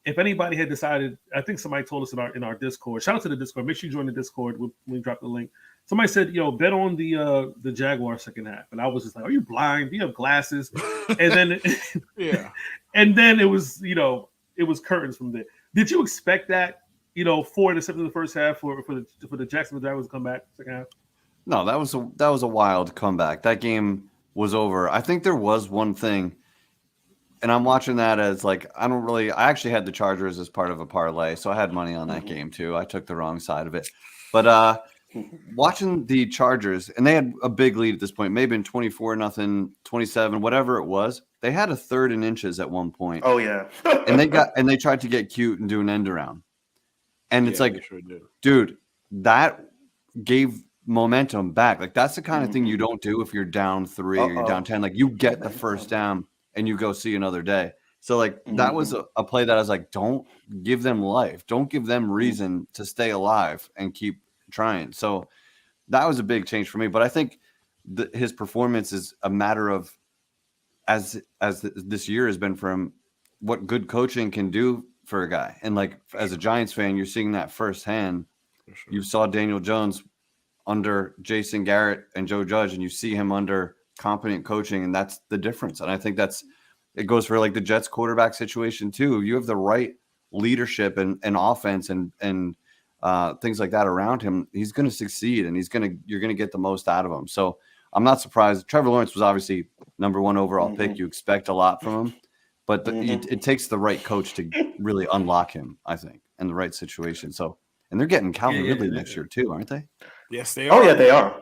If anybody had decided, I think somebody told us about in our Discord. Shout out to the Discord. Make sure you join the Discord when we drop the link. Somebody said, bet on the Jaguars second half. And I was just like, are you blind? Do you have glasses? And then and then it was, it was curtains from there. Did you expect that, 4 interceptions in the first half for the Jacksonville Jaguars to come back second half? No, that was a wild comeback. That game was over. I think there was one thing, and I'm watching that as like I actually had the Chargers as part of a parlay, so I had money on that game too. I took the wrong side of it. But watching the Chargers, and they had a big lead at this point, maybe in 24-0, 27, whatever it was. They had a 3rd and inches at one point. Oh yeah. and they tried to get cute and do an end around. And it's like, sure dude, that gave momentum back. Like that's the kind of thing you don't do if you're down 3 or you're down 10. Like you get the first down and you go see another day. So like that was a play that I was like, don't give them life. Don't give them reason to stay alive and keep trying. So that was a big change for me. But I think his performance is a matter of as this year has been for him, what good coaching can do for a guy. And like as a Giants fan, you're seeing that firsthand. Sure. You saw Daniel Jones under Jason Garrett and Joe Judge, and you see him under competent coaching, and that's the difference. And I think it goes for like the Jets quarterback situation too. You have the right leadership and offense and things like that around him. He's going to succeed, and you're going to get the most out of him. So I'm not surprised. Trevor Lawrence was obviously number 1 overall pick. You expect a lot from him, but it takes the right coach to really unlock him, I think, in the right situation. So, and they're getting Calvin Ridley next year too, aren't they? Yes, they are. Oh yeah, they are.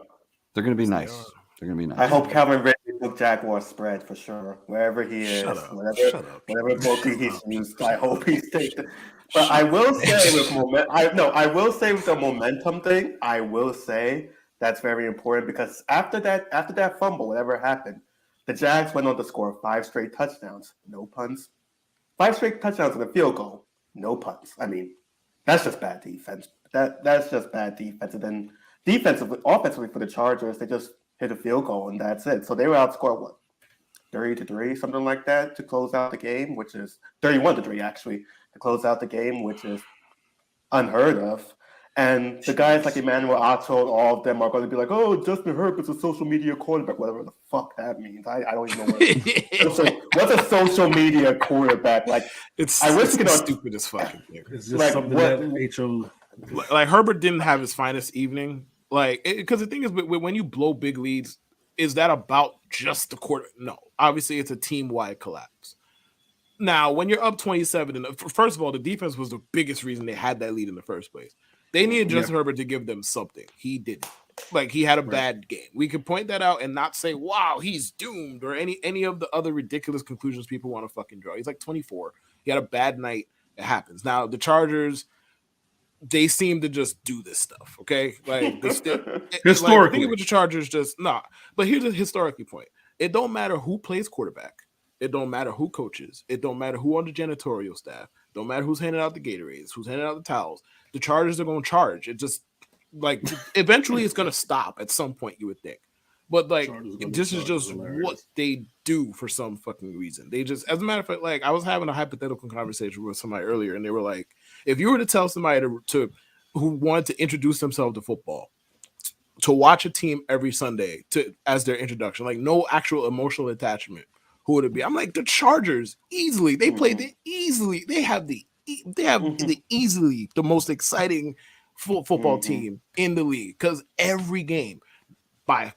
They're going to be nice. They're going to be nice. I hope Calvin Ridley took Jaguar spread for sure. Wherever he is, whatever bookie he's used, I hope he's taken. But I will say with the momentum thing, I will say that's very important because after that fumble, whatever happened, the Jags went on to score 5 straight touchdowns, no punts. 5 straight touchdowns and a field goal, no punts. I mean, that's just bad defense. That's just bad defense. And then offensively for the Chargers, they just hit a field goal and that's it. So they were outscored 30-3, something like that, to close out the game, which is 31-3 actually, to close out the game, which is unheard of. And the guys like Emmanuel Otto and all of them are going to be like, oh, Justin Herbert's a social media quarterback, whatever the fuck that means. I don't even know what's a social media quarterback. Like, I wish it's stupid as fucking thing. It's just like, something that HO. Like Herbert didn't have his finest evening. Like, because the thing is, when you blow big leads, is that about just the quarter? No, obviously it's a team-wide collapse. Now, when you're up 27, and first of all, the defense was the biggest reason they had that lead in the first place. They needed Justin Herbert to give them something. He didn't. Like, he had a bad game. We could point that out and not say, wow, he's doomed, or any of the other ridiculous conclusions people want to fucking draw. He's like 24. He had a bad night. It happens. Now, the Chargers, they seem to just do this stuff, okay? Like, historically. Like, thinking with the Chargers, But here's a historically point. It don't matter who plays quarterback. It don't matter who coaches. It don't matter who on the janitorial staff. Don't matter who's handing out the Gatorades, who's handing out the towels. The Chargers are going to charge. It just, like, eventually it's going to stop at some point, you would think. But, like, this is just what they do for some fucking reason. They just, as a matter of fact, like, I was having a hypothetical conversation with somebody earlier, and they were like, if you were to tell somebody to who wanted to introduce themselves to football, to watch a team every Sunday as their introduction, like, no actual emotional attachment, who would it be? I'm like, the Chargers, easily. They play the easily. They have the easily the most exciting football team in the league, because every game, by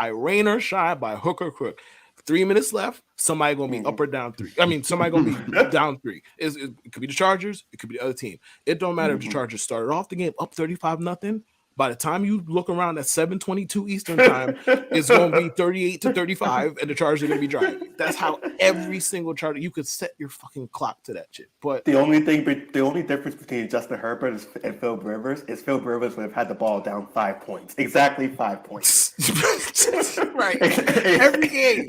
rain or shine, by hook or crook, 3 minutes left, somebody gonna be up or down 3. I mean, somebody gonna be down 3. It could be the Chargers, it could be the other team. It don't matter if the Chargers started off the game up 35-0. By the time you look around at 7:22 Eastern time, it's going to be 38-35, and the Chargers are going to be driving. That's how every single Charger, you could set your fucking clock to that shit. But the only difference between Justin Herbert and Phil Rivers is Phil Rivers would have had the ball down 5 points, exactly 5 points. Right. Every game,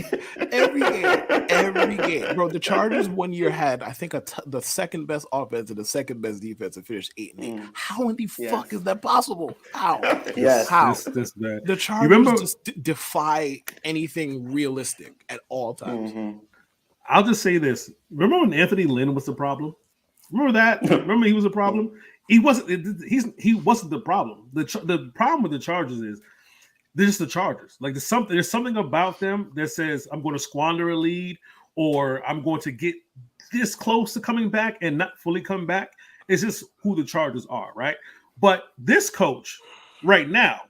bro. The Chargers 1 year had, I think, the second best offense and the second best defense and finished 8-8. How in the fuck is that possible? How? Yes. How? This bad. The Chargers just defy anything realistic at all times. I'll just say this. Remember when Anthony Lynn was the problem? Remember that? Remember he was a problem? He wasn't. He wasn't the problem. The problem with the Chargers is they're just the Chargers. Like there's something about them that says I'm going to squander a lead or I'm going to get this close to coming back and not fully come back. It's just who the Chargers are, right? But this coach right now,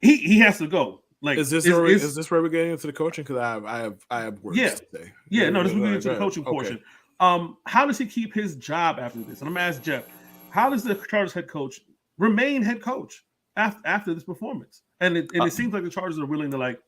he has to go. Like, is this where we're getting into the coaching? Because I have words to say. Yeah, no, this is getting into the coaching portion. How does he keep his job after this? And I'm gonna ask Jeff, how does the Chargers head coach remain head coach after this performance? And it seems like the Chargers are willing to like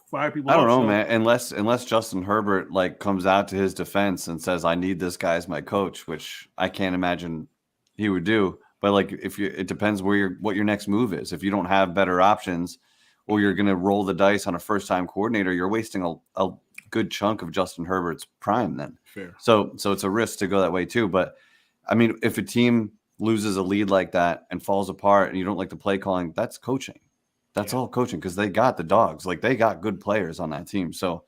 fire people. I don't know, man. Unless Justin Herbert like comes out to his defense and says, "I need this guy as my coach," which I can't imagine he would do. But like, it depends what your next move is. If you don't have better options, or you're going to roll the dice on a first-time coordinator, you're wasting a good chunk of Justin Herbert's prime then. Fair. So it's a risk to go that way too. But I mean, if a team loses a lead like that and falls apart and you don't like the play calling, that's coaching. That's all coaching because they got the dogs. Like they got good players on that team. So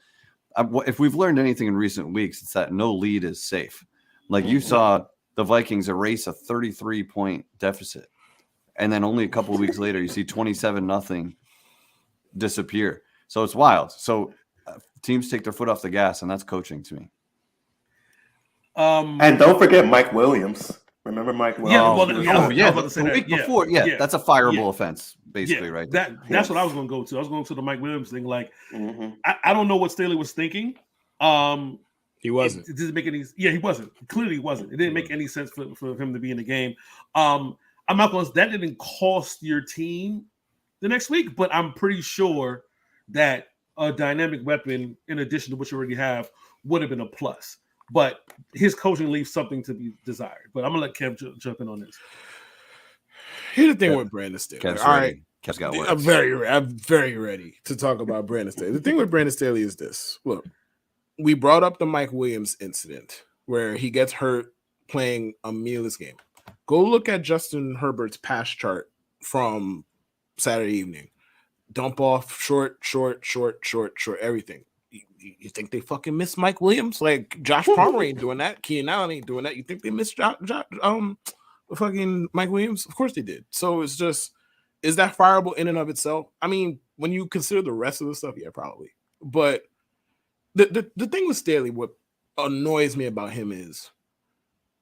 if we've learned anything in recent weeks, it's that no lead is safe. Like you saw the Vikings erase a 33-point deficit. And then only a couple of weeks later, you see 27-0 disappear. So it's wild. So teams take their foot off the gas, and that's coaching to me. And don't forget Mike Williams. Remember Mike Williams? The week before, that's a fireable offense, basically, right? That's what I was going to go to. I was going to the Mike Williams thing. Like, I don't know what Staley was thinking. He wasn't. It didn't make any. Yeah, he wasn't. Clearly, he wasn't. It didn't make any sense for him to be in the game. I'm not going to. That didn't cost your team the next week, but I'm pretty sure that a dynamic weapon, in addition to what you already have, would have been a plus. But his coaching leaves something to be desired. But I'm gonna let Kev jump in on this. Here's the thing with Brandon Staley. All right, Kev's got words. I'm very ready to talk about Brandon Staley. The thing with Brandon Staley is this. Look, we brought up the Mike Williams incident where he gets hurt playing a meaningless game. Go look at Justin Herbert's pass chart from Saturday evening. Dump off, short, everything. You think they fucking miss Mike Williams? Like Josh Palmer ain't doing that. Keenan Allen ain't doing that. You think they miss fucking Mike Williams? Of course they did. So it's just, is that fireable in and of itself? I mean, when you consider the rest of the stuff, yeah, probably. But the thing with Staley, what annoys me about him is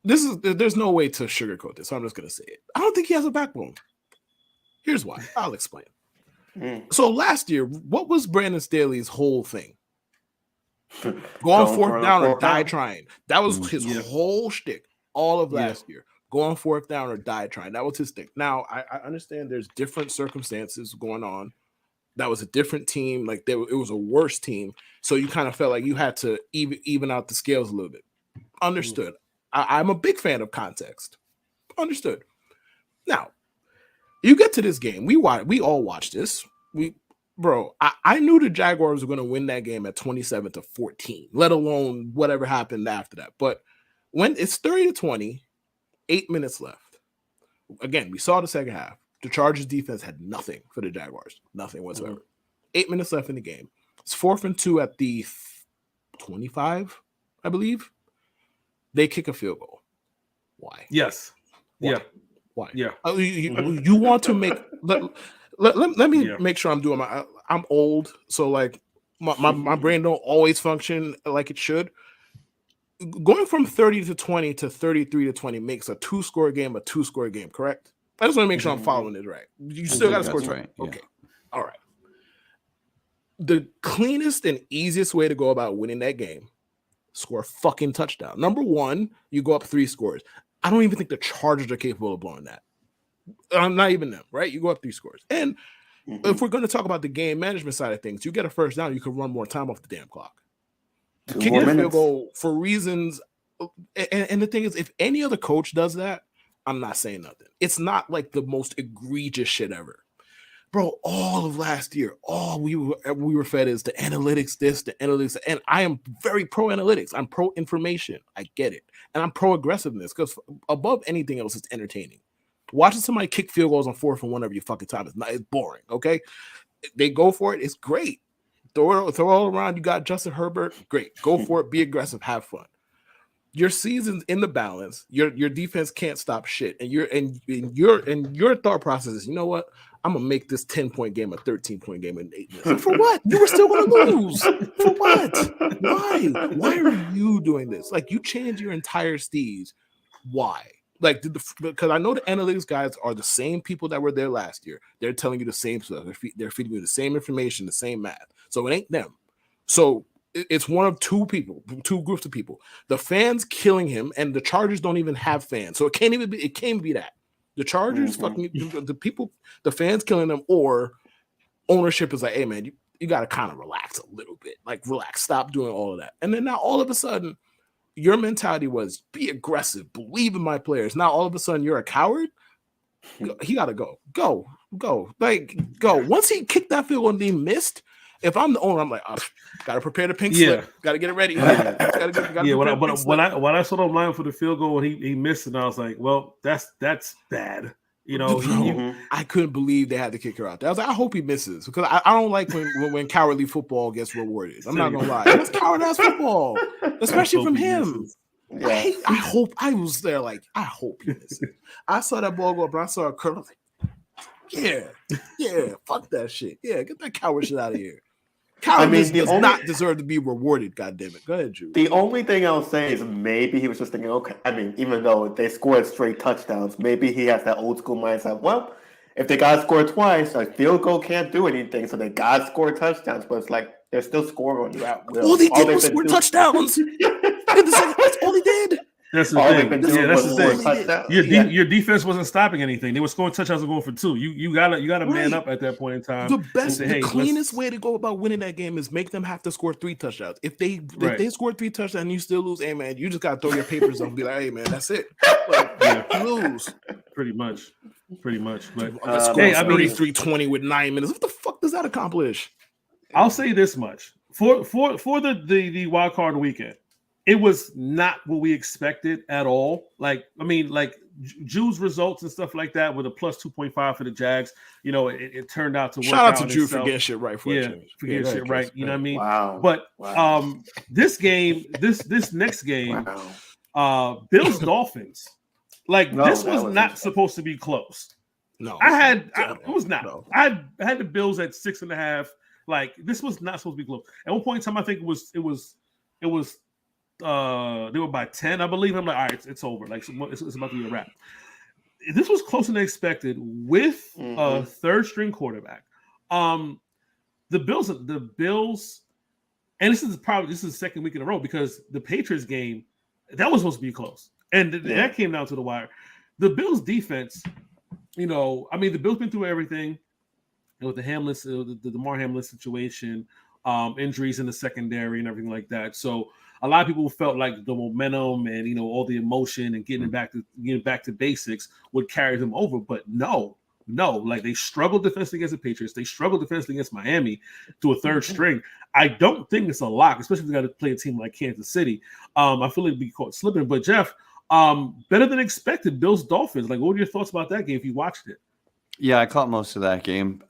there's no way to sugarcoat this. So I'm just gonna say it. I don't think he has a backbone. Here's why. I'll explain. So last year, what was Brandon Staley's whole thing? Go on fourth down or die trying. That was his whole shtick all of last year. Go on fourth down or die trying. That was his thing. Now, I understand there's different circumstances going on. That was a different team. Like it was a worse team. So you kind of felt like you had to even out the scales a little bit. Understood. I'm a big fan of context. Understood. Now, you get to this game. We all watched this. I knew the Jaguars were going to win that game at 27-14, let alone whatever happened after that. But when it's 30-20, 8 minutes left. Again, we saw the second half. The Chargers defense had nothing for the Jaguars, nothing whatsoever. 8 minutes left in the game. It's 4th and 2 at the 25, I believe. They kick a field goal. Why? Yes. Why? Yeah. Why? Yeah. You want to make let me make sure I'm doing I'm old, so like my brain don't always function like it should. Going from 30-20 to 33-20 makes a 2-score game a 2-score game, correct? I just want to make sure I'm following it right. You still got to score 20. Right. Okay. All right. The cleanest and easiest way to go about winning that game, score a fucking touchdown. Number one, you go up 3 scores. I don't even think the Chargers are capable of blowing that. Not even them, right? You go up 3 scores. And if we're going to talk about the game management side of things, you get a first down, you can run more time off the damn clock. Kicking a field goal for reasons. And the thing is, if any other coach does that, I'm not saying nothing. It's not like the most egregious shit ever. Bro, all of last year, all we were fed is the analytics, this, the analytics, and I am very pro analytics. I'm pro information. I get it, and I'm pro aggressiveness because above anything else, it's entertaining. Watching somebody kick field goals on 4th and 1 every fucking time it's boring. Okay, they go for it. It's great. Throw it all around. You got Justin Herbert. Great. Go for it. Be aggressive. Have fun. Your season's in the balance. Your defense can't stop shit, and your thought process is, you know what? I'm gonna make this 10-point game a 13-point game in 8 minutes. For what? You were still gonna lose. For what? Why? Why are you doing this? Like, you change your entire steez. Why? Like, because I know the analytics guys are the same people that were there last year. They're telling you the same stuff. They're feeding you the same information, the same math. So it ain't them. So it's one of two groups of people. The fans killing him, and the Chargers don't even have fans. So it can't be that. The Chargers fucking the people, the fans killing them, or ownership is like, hey man, you got to kind of relax a little bit. Like, relax, stop doing all of that. And then now all of a sudden, your mentality was be aggressive, believe in my players. Now all of a sudden you're a coward. He got to go. Like, go. Once he kicked that field goal and he missed, if I'm the owner, I'm like, oh, gotta prepare the pink slip. Gotta get it ready. When I saw the line for the field goal and he missed it, and I was like, well, that's bad. You know, I couldn't believe they had the kicker out there. I was like, I hope he misses, because I don't like when cowardly football gets rewarded. I'm not gonna lie, it's coward ass football, especially from him. Yeah. I hope I was there. Like, I hope he misses. I saw that ball go up, and I saw a curl. I was like, yeah, fuck that shit. Yeah, get that coward shit out of here. Cowardness does not deserve to be rewarded, goddammit. Go ahead, Drew. The only thing I'll say is maybe he was just thinking, okay, I mean, even though they scored straight touchdowns, maybe he has that old school mindset. Well, if they got scored twice, a field goal can't do anything, so they got scored touchdowns, but it's like they're still scoring on you at will. All they did was score touchdowns. That's all they did. That's the thing. That's the thing. Your defense wasn't stopping anything. They were scoring touchdowns and going for 2. You gotta man up at that point in time. The cleanest way to go about winning that game is make them have to score 3 touchdowns. If they score 3 touchdowns and you still lose, hey man, you just gotta throw your papers up and be like, hey man, that's it. Like, you lose. Pretty much. But hey, 33-20 with 9 minutes. What the fuck does that accomplish? I'll say this much. For the wild card weekend, it was not what we expected at all. Like, I mean, like Jew's results and stuff like that with a plus 2.5 for the Jags. You know, it turned out to work. Shout out to Jew for getting shit right. Getting shit right. You know what I mean? Wow. But this next game, Bills Dolphins. Like, this was not supposed to be close. No, it was not. No. I had the Bills at 6.5. Like, this was not supposed to be close. At one point in time, I think it was. They were by 10, I believe. I'm like, all right, it's over. Like, it's about to be a wrap. This was closer than expected with a third string quarterback. The Bills, and this is the second week in a row, because the Patriots game, that was supposed to be close, and that came down to the wire. The Bills defense, you know, I mean, the Bills been through everything with the Damar Hamlin situation, injuries in the secondary and everything like that. So a lot of people felt like the momentum and, you know, all the emotion and getting back to basics would carry them over. But no, like, they struggled defensively against the Patriots. They struggled defensively against Miami to a third string. I don't think it's a lock, especially if you got to play a team like Kansas City. I feel like it'd be caught slipping. But Jeff, better than expected, Bills Dolphins. Like, what are your thoughts about that game if you watched it? Yeah, I caught most of that game.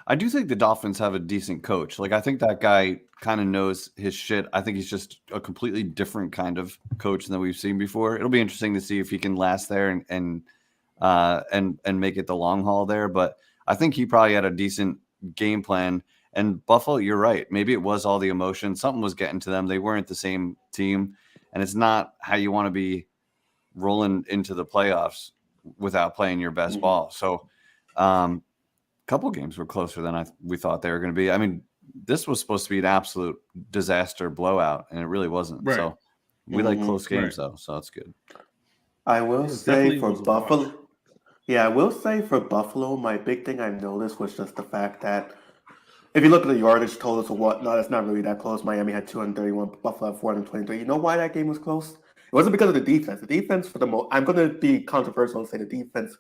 I do think the Dolphins have a decent coach. Like, I think that guy kind of knows his shit. I think he's just a completely different kind of coach than we've seen before. It'll be interesting to see if he can last there and make it the long haul there. But I think he probably had a decent game plan. And Buffalo, you're right. Maybe it was all the emotion. Something was getting to them. They weren't the same team. And it's not how you want to be rolling into the playoffs without playing your best ball. So a couple games were closer than we thought they were going to be. I mean, this was supposed to be an absolute disaster blowout, and it really wasn't. Right. So we like close games, though, so it's good. I will say for Buffalo, I will say for Buffalo, my big thing I noticed was just the fact that if you look at the yardage totals or whatnot, it's not really that close. Miami had 231, Buffalo had 423. You know why that game was close? It wasn't because of the defense. The defense, for the most, I'm going to be controversial and say the defense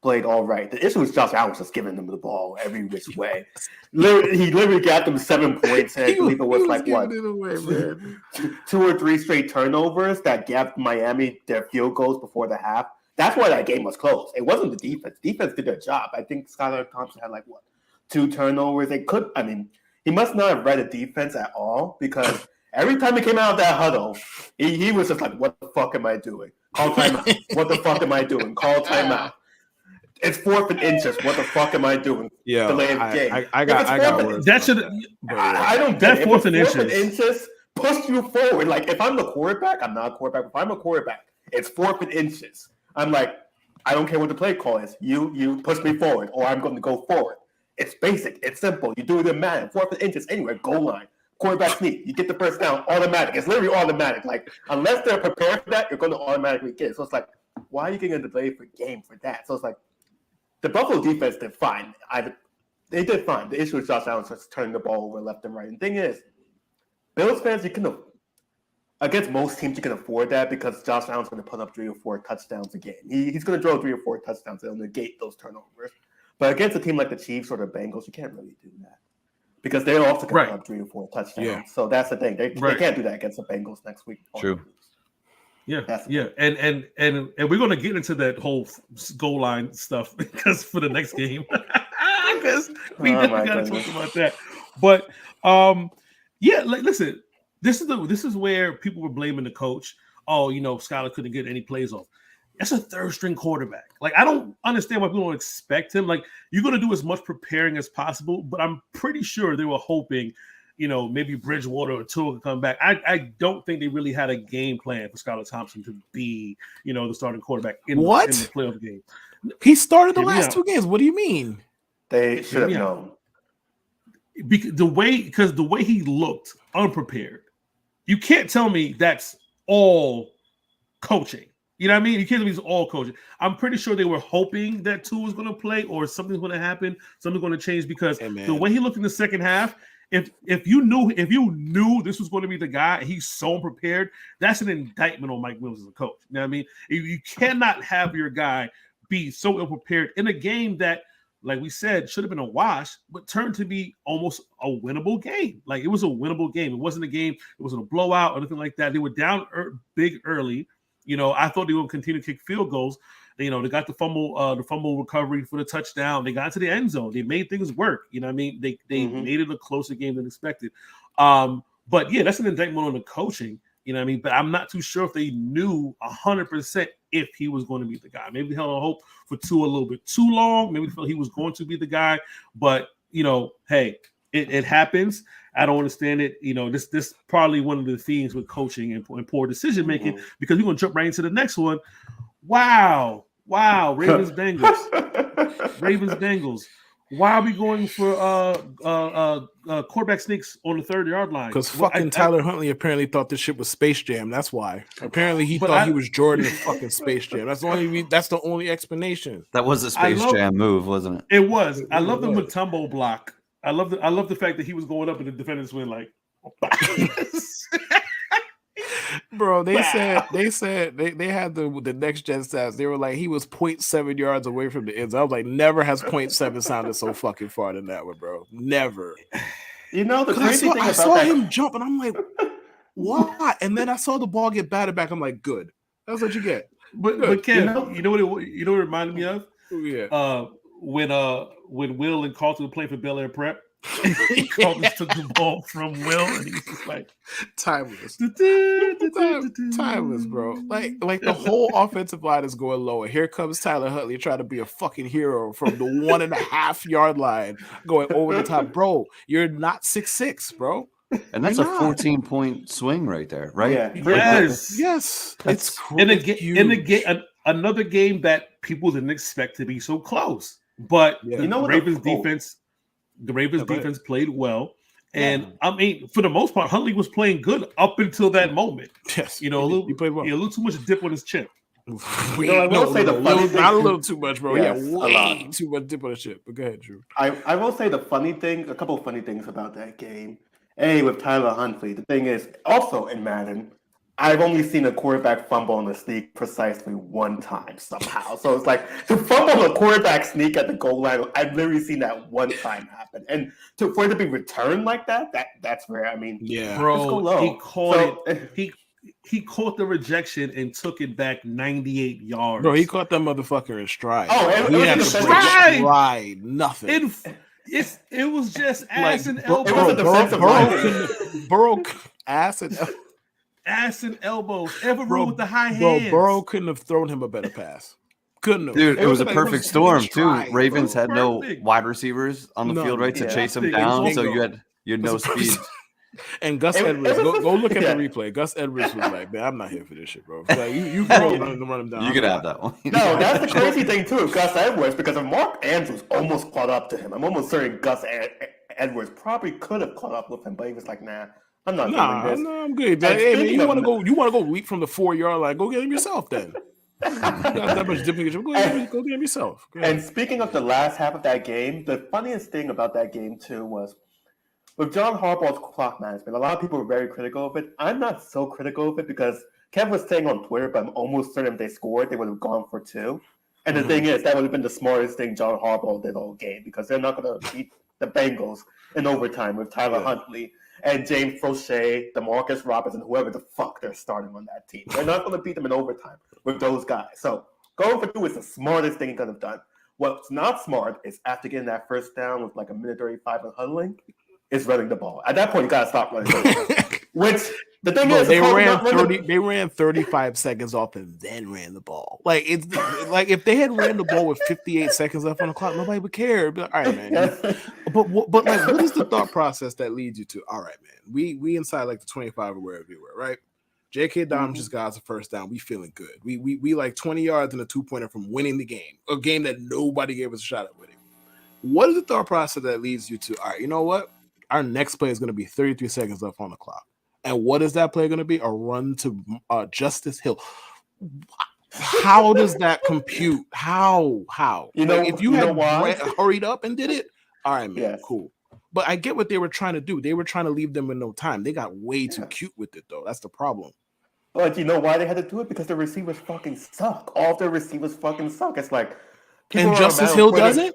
played all right. The issue was Josh Allen was just giving them the ball every which way. He literally got them 7 points, and I believe it was like what, away, man. 2 or 3 straight turnovers that gapped Miami their field goals before the half. That's why that game was close. It wasn't the defense. Defense did their job. I think Skylar Thompson had like what, 2 turnovers. He must not have read a defense at all, because every time he came out of that huddle, he was just like, "What the fuck am I doing? Call timeout. What the fuck am I doing? Call timeout. It's 4th and inches. What the fuck am I doing? Yeah, Delay of game. I got words. That should. I don't that get it. 4th and 4th inches push you forward. Like, if I'm the quarterback, I'm not a quarterback. If I'm a quarterback, it's 4th and inches. I'm like, I don't care what the play call is. You push me forward, or I'm going to go forward. It's basic. It's simple. You do it in Madden. 4th and inches anywhere. Goal line. Quarterback sneak. You get the first down. Automatic. It's literally automatic. Like, unless they're prepared for that, you're going to automatically get it. So it's like, why are you getting a delay for game for that? So it's like, the Buffalo defense did fine. They did fine. The issue with Josh Allen starts turning the ball over left and right. And the thing is, Bills fans, against most teams, you can afford that, because Josh Allen's going to put up 3 or 4 touchdowns a game. He's going to throw 3 or 4 touchdowns. They'll negate those turnovers. But against a team like the Chiefs or the Bengals, you can't really do that, because they're also going to put up 3 or 4 touchdowns. Yeah. So that's the thing. They can't do that against the Bengals next week. True. Yeah, and we're going to get into that whole goal line stuff because for the next game, because we definitely got to talk about that. But listen, this is where people were blaming the coach. Oh, Skylar couldn't get any plays off. That's a 3rd string quarterback. Like, I don't understand why people don't expect him. Like, you're going to do as much preparing as possible, but I'm pretty sure they were hoping, maybe Bridgewater or Tua could come back. I don't think they really had a game plan for Skylar Thompson to be, the starting quarterback in the playoff game. He started the last 2 games. What do you mean? They should have known. Because the way he looked unprepared, you can't tell me that's all coaching. You know what I mean? You can't tell me it's all coaching. I'm pretty sure they were hoping that Tua was going to play or something's going to happen, something's going to change, because the way he looked in the second half, if you knew this was going to be the guy, he's so unprepared, that's an indictment on Mike Williams as a coach. You know what I mean? You cannot have your guy be so ill-prepared in a game that, like we said, should have been a wash, but turned to be almost a winnable game. Like, it was a winnable game. It wasn't a game. It wasn't a blowout or anything like that. They were down big early. I thought they would continue to kick field goals. They got the fumble recovery for the touchdown. They got into the end zone. They made things work. You know what I mean? They made it a closer game than expected. But yeah, that's an indictment on the coaching. You know what I mean? But I'm not too sure if they knew 100% if he was going to be the guy. Maybe they held on hope for Tua a little bit too long. Maybe they felt he was going to be the guy. But, hey, it happens. I don't understand it. This probably one of the themes with coaching and poor decision making, because we're going to jump right into the next one. Wow. Ravens Bengals. Why are we going for quarterback sneaks on the 30-yard line? Because Tyler Huntley apparently thought this shit was Space Jam. That's why. Apparently he thought he was Jordan in fucking Space Jam. That's the only explanation. That was a Space Jam move, wasn't it? It was. I love the Mutombo block. I love the fact that he was going up and the defenders went like, bro. They said they had the next gen stats. They were like, he was 0.7 yards away from the end zone. I was like, never has 0.7 sounded so fucking far than that one, bro. Never. The crazy thing I saw him jump, and I'm like, why? And then I saw the ball get batted back. I'm like, good. That's what you get. But Ken, you know what it reminded me of? Yeah. When Will and Carlton were playing for Bel Air Prep, Carlton took the ball from Will, and he was just like timeless, timeless, bro. Like the whole offensive line is going lower. Here comes Tyler Huntley trying to be a fucking hero from the 1.5 yard line, going over the top, bro. You're not 6'6", bro. And that's a 14-point swing right there, right? Yeah. Yes. It's another game that people didn't expect to be so close. But the Ravens defense played well. And I mean, for the most part, Huntley was playing good up until that moment. Yes. He played well. A little too much dip on his chin. I will say not a little too much, bro. Yes, way too much dip on his shit. But go ahead, Drew. I will say a couple of funny things about that game. With Tyler Huntley, the thing is, also in Madden, I've only seen a quarterback fumble on the sneak precisely one time somehow. So it's like to fumble a quarterback sneak at the goal line, I've literally seen that one time happen. And for it to be returned like that's rare. I mean, Yeah. let's go Bro, low. he caught it. He caught the rejection and took it back 98 yards. Bro, he caught that motherfucker in stride. Oh, he had in stride. Nothing. It was just ass and elbow. It was a defensive line. Burrow ass and elbow. Ass and elbows. Everett with the high hands. Burrow couldn't have thrown him a better pass. Couldn't have. Dude, it was a perfect storm too. Ravens had no Perfect. wide receivers on the field, right, to chase him down. So you had no speed. And Gus Edwards, go look at the replay. Gus Edwards was like, "Man, I'm not here for this shit, bro. Like, you can run him down. You could have that one. No, that's the crazy thing too, Gus Edwards, because if Mark Andrews almost caught up to him, I'm almost certain Gus Edwards probably could have caught up with him, but he was like, "Nah, I'm not doing this. No, I'm good." Hey, man, you want to go leap from the 4-yard line? Go get him yourself, then. You got that much different. Go get him yourself. And speaking of the last half of that game, the funniest thing about that game too was, with John Harbaugh's clock management, a lot of people were very critical of it. I'm not so critical of it because Kev was saying on Twitter, but I'm almost certain if they scored, they would have gone for 2. And the thing is, that would have been the smartest thing John Harbaugh did all game because they're not going to beat the Bengals in overtime with Tyler Huntley and James Prochet, DeMarcus Robinson, whoever the fuck they're starting on that team. They're not going to beat them in overtime with those guys. So going for 2 is the smartest thing he could have done. What's not smart is after getting that first down with like a minute 35 and huddling, is running the ball. At that point, you gotta stop running the ball. Which the thing is, they ran 35 seconds off and then ran the ball. Like it's like if they had ran the ball with 58 seconds left on the clock, nobody would care. But all right, man. But like, what is the thought process that leads you to? All right, man. We inside like the 25 or wherever we were, right? J.K. Dobbins just got us a first down. We feeling good. We like 20 yards and a 2-pointer from winning the game, a game that nobody gave us a shot at winning. What is the thought process that leads you to? All right, you know what? Our next play is going to be 33 seconds left on the clock. And what is that play going to be? A run to Justice Hill. How does that compute? How? You know, like if you had hurried up and did it, all right, man, cool. But I get what they were trying to do. They were trying to leave them with no time. They got way too cute with it, though. That's the problem. But you know why they had to do it? Because the receivers fucking suck. All of their receivers fucking suck. It's like, and Justice Hill doesn't?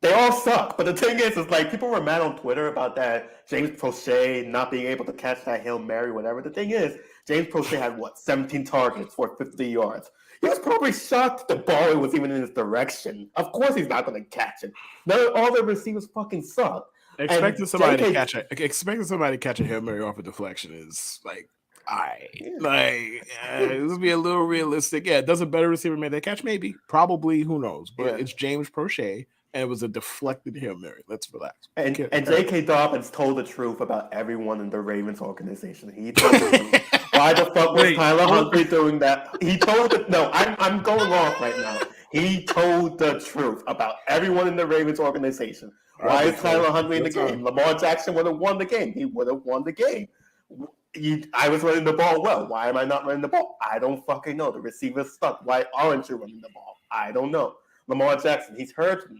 They all suck, but the thing is like people were mad on Twitter about that James Prochet not being able to catch that Hail Mary, whatever. The thing is, James Prochet had 17 targets for 50 yards. He was probably shocked the ball was even in his direction. Of course, he's not going to catch it. All the receivers fucking suck. Expecting somebody to catch a Hail Mary off a deflection is like, all right, let's be a little realistic. Yeah, does a better receiver make that catch? Maybe, probably, who knows? But it's James Prochet. And it was a deflected Hail Mary. Let's relax. And J.K. Dobbins told the truth about everyone in the Ravens organization. He told the truth. Why the fuck was Tyler Huntley doing that? He told it. No, I'm going off right now. He told the truth about everyone in the Ravens organization. Why is Tyler Huntley in the game? Lamar Jackson would have won the game. He would have won the game. I was running the ball well. Why am I not running the ball? I don't fucking know. The receivers suck. Why aren't you running the ball? I don't know. Lamar Jackson, he's hurt.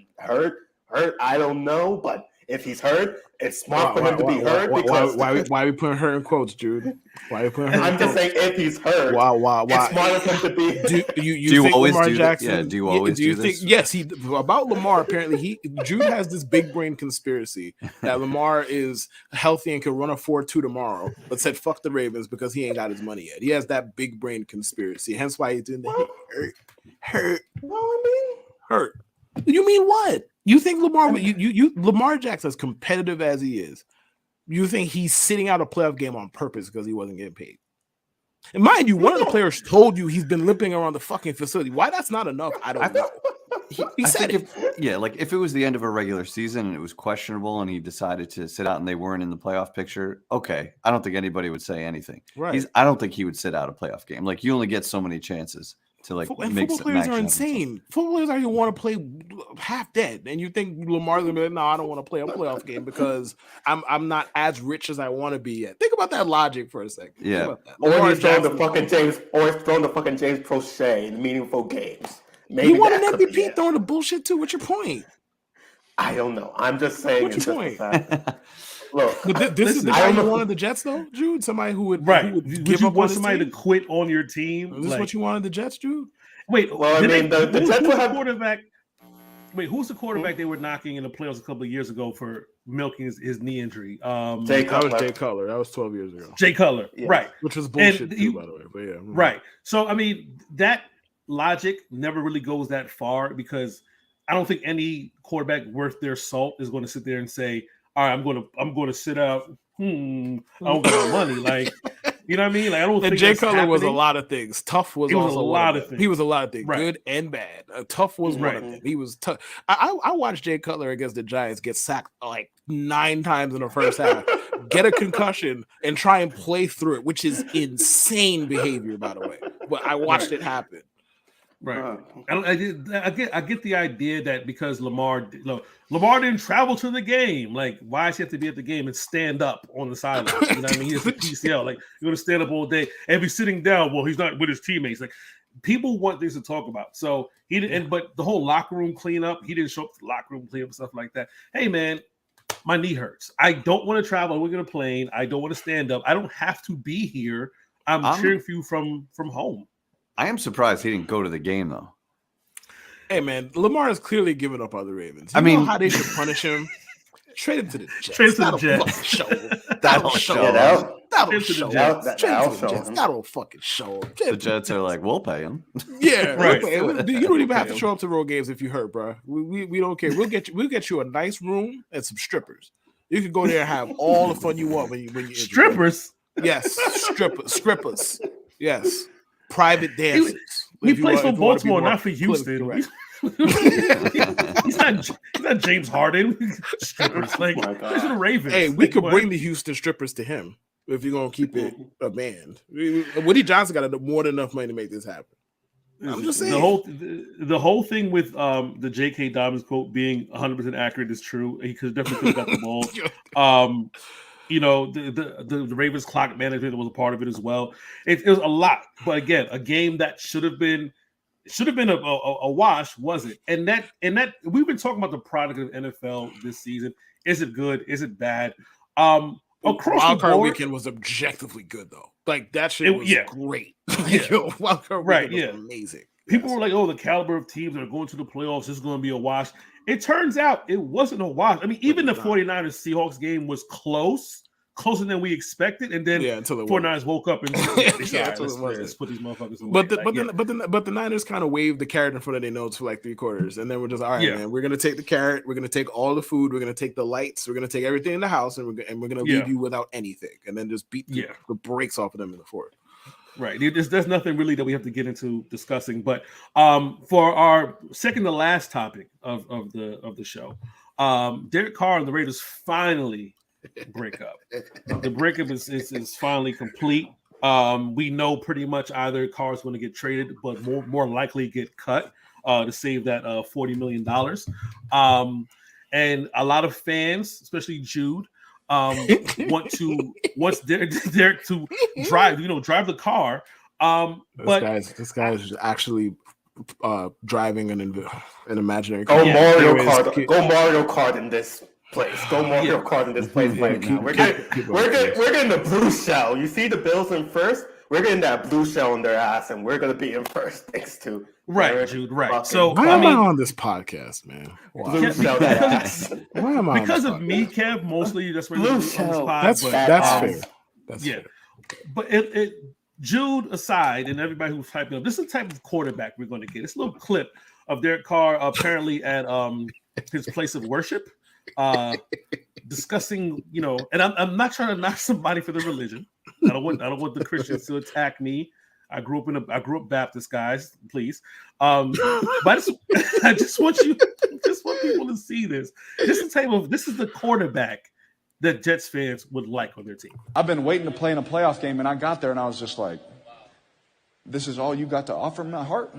I don't know, but if he's hurt, it's smart for him to be hurt. Why are we putting hurt in quotes, Jude? Why are we putting hurt? I'm just saying, if he's hurt, it's smart for him to be. Do you think always Lamar do Jackson? Yeah, do you always do this? Yes, about Lamar. Apparently, Jude has this big brain conspiracy that Lamar is healthy and can run a 4.2 tomorrow, but said fuck the Ravens because he ain't got his money yet. He has that big brain conspiracy. Hence why he's doing the hurt. Well, I mean. Hurt. You mean what? You think Lamar? Lamar Jackson, as competitive as he is, you think he's sitting out a playoff game on purpose because he wasn't getting paid? And mind you, one of the players told you he's been limping around the fucking facility. Why that's not enough, I don't know. He said it. If it was the end of a regular season and it was questionable and he decided to sit out and they weren't in the playoff picture, okay, I don't think anybody would say anything. Right. I don't think he would sit out a playoff game. Like, you only get so many chances to make football players are insane. Football players are you want to play half dead, and you think Lamar's gonna be like, no, I don't want to play a playoff game because I'm not as rich as I want to be yet. Think about that logic for a second. Yeah. Or he's throwing the fucking James Prochet in meaningful games. Maybe you want an MVP throwing the bullshit too? What's your point? I don't know. I'm just saying. What's your point? Look, But this is the guy you wanted the Jets, though, Jude. Somebody who would give you up want on somebody team? to quit on your team? Is this what you wanted the Jets, Jude? Wait, well, I mean, the Jets will have quarterback. Wait, who's the quarterback they were knocking in the playoffs a couple of years ago for milking his knee injury? That was Jay Cutler. That was 12 years ago. Jay Cutler, right? Which was bullshit too, by the way. But yeah, right. So I mean, that logic never really goes that far because I don't think any quarterback worth their salt is going to sit there and say, "All right, I'm going to sit out. I don't get my money." Like, you know what I mean? Like, I don't think Jay Cutler was a lot of things. Tough was also a lot of things. He was a lot of things, right. Good and bad. Tough was one of them. He was tough. I watched Jay Cutler against the Giants get sacked like 9 times in the first half, get a concussion, and try and play through it, which is insane behavior, by the way. But I watched it happen. Right. I get the idea that because Lamar didn't travel to the game, like why does he have to be at the game and stand up on the sideline? You know what I mean? He has a PCL. Like you're gonna stand up all day and be sitting down. Well, he's not with his teammates. Like people want things to talk about. So he didn't. But the whole locker room cleanup, he didn't show up to the locker room cleanup and stuff like that. Hey man, my knee hurts. I don't want to travel. We're gonna plane. I don't want to stand up. I don't have to be here. I'm cheering for you from home. I am surprised he didn't go to the game, though. Hey, man, Lamar is clearly giving up on the Ravens. You know how they should punish him? Trade him to the Jets. Trade him to the Jets. Show him. That'll show him. That'll show him. That'll fucking show him. The Jets are like, we'll pay him. Yeah, right. You don't even have to show up to road games if you hurt, bro. We don't care. We'll get you a nice room and some strippers. You can go there and have all the fun you want when you strippers. Yes, strippers. Yes. Private dances. He plays for Baltimore, not for Houston. he's not James Harden. Strippers, like these are the Ravens. Hey, we could bring the Houston strippers to him if you're gonna keep it a band. Woody Johnson got more than enough money to make this happen. I'm just saying. The whole thing with the J.K. Dobbins quote being 100% accurate is true. He definitely could have got the ball. You know, the Ravens clock management was a part of it as well. It was a lot, but again, a game that should have been a wash, wasn't. And that we've been talking about the product of NFL this season. Is it good? Is it bad? Across Wild the card board, weekend was objectively good though. Like that shit was great. Wild card weekend was amazing. People were like, "Oh, the caliber of teams that are going to the playoffs is going to be a wash." It turns out it wasn't a wash. I mean, even the 49ers Seahawks game was closer than we expected, and then until the 49ers woke up and let's put these motherfuckers away. But the Niners kind of waved the carrot in front of their nose for like 3 quarters, and then we're just all right, man. We're gonna take the carrot, we're gonna take all the food, we're gonna take the lights, we're gonna take everything in the house, and we're gonna leave you without anything, and then just beat the brakes off of them in the fourth. Right. There's nothing really that we have to get into discussing. But for our second to last topic of the show, Derek Carr and the Raiders finally break up. The breakup is finally complete. We know pretty much either Carr is going to get traded, but more likely get cut to save that $40 million. And a lot of fans, especially Jude, wants Derek to drive the car. This guy's actually driving an imaginary car. Go Mario Kart in this place. Go Mario Kart in this place right now. We're getting the blue shell. You see the Bills in first. We're getting that blue shell on their ass, and we're gonna be in first thanks to Derek Jude. Right. So why am I on this podcast, man? Blue shell that ass. Why am I because of me, Kev? Mostly that's where blue shell. That's fair. That's fair. But it Jude aside, and everybody who's typing up, this is the type of quarterback we're going to get. This little clip of Derek Carr apparently at his place of worship, discussing, and I'm not trying to knock somebody for their religion. I don't want the Christians to attack me. I grew up Baptist, guys. Please, but I just want people to see this. This is the quarterback that Jets fans would like on their team. I've been waiting to play in a playoff game, and I got there, and I was just like, this is all you got to offer, my heart?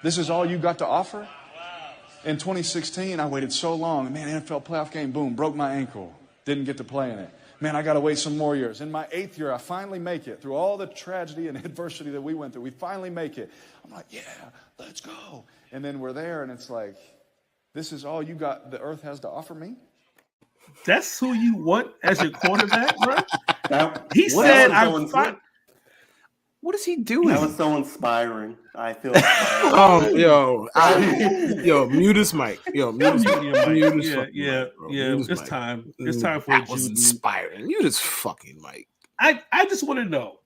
This is all you got to offer? In 2016, I waited so long. Man, NFL playoff game, boom, broke my ankle. Didn't get to play in it. Man, I got to wait some more years. In my 8th year, I finally make it. Through all the tragedy and adversity that we went through, we finally make it. I'm like, yeah, let's go. And then we're there, and it's like, this is all you got the earth has to offer me? That's who you want as your quarterback, bro? He What said, else is "I'm." What is he doing? That was so inspiring. I feel inspired. Mute his mic. Mute his mic. Mute his Yeah. Mute his It's mic. time. It's time for that a was Jude. inspiring. Mute his fucking mic. I just want to know.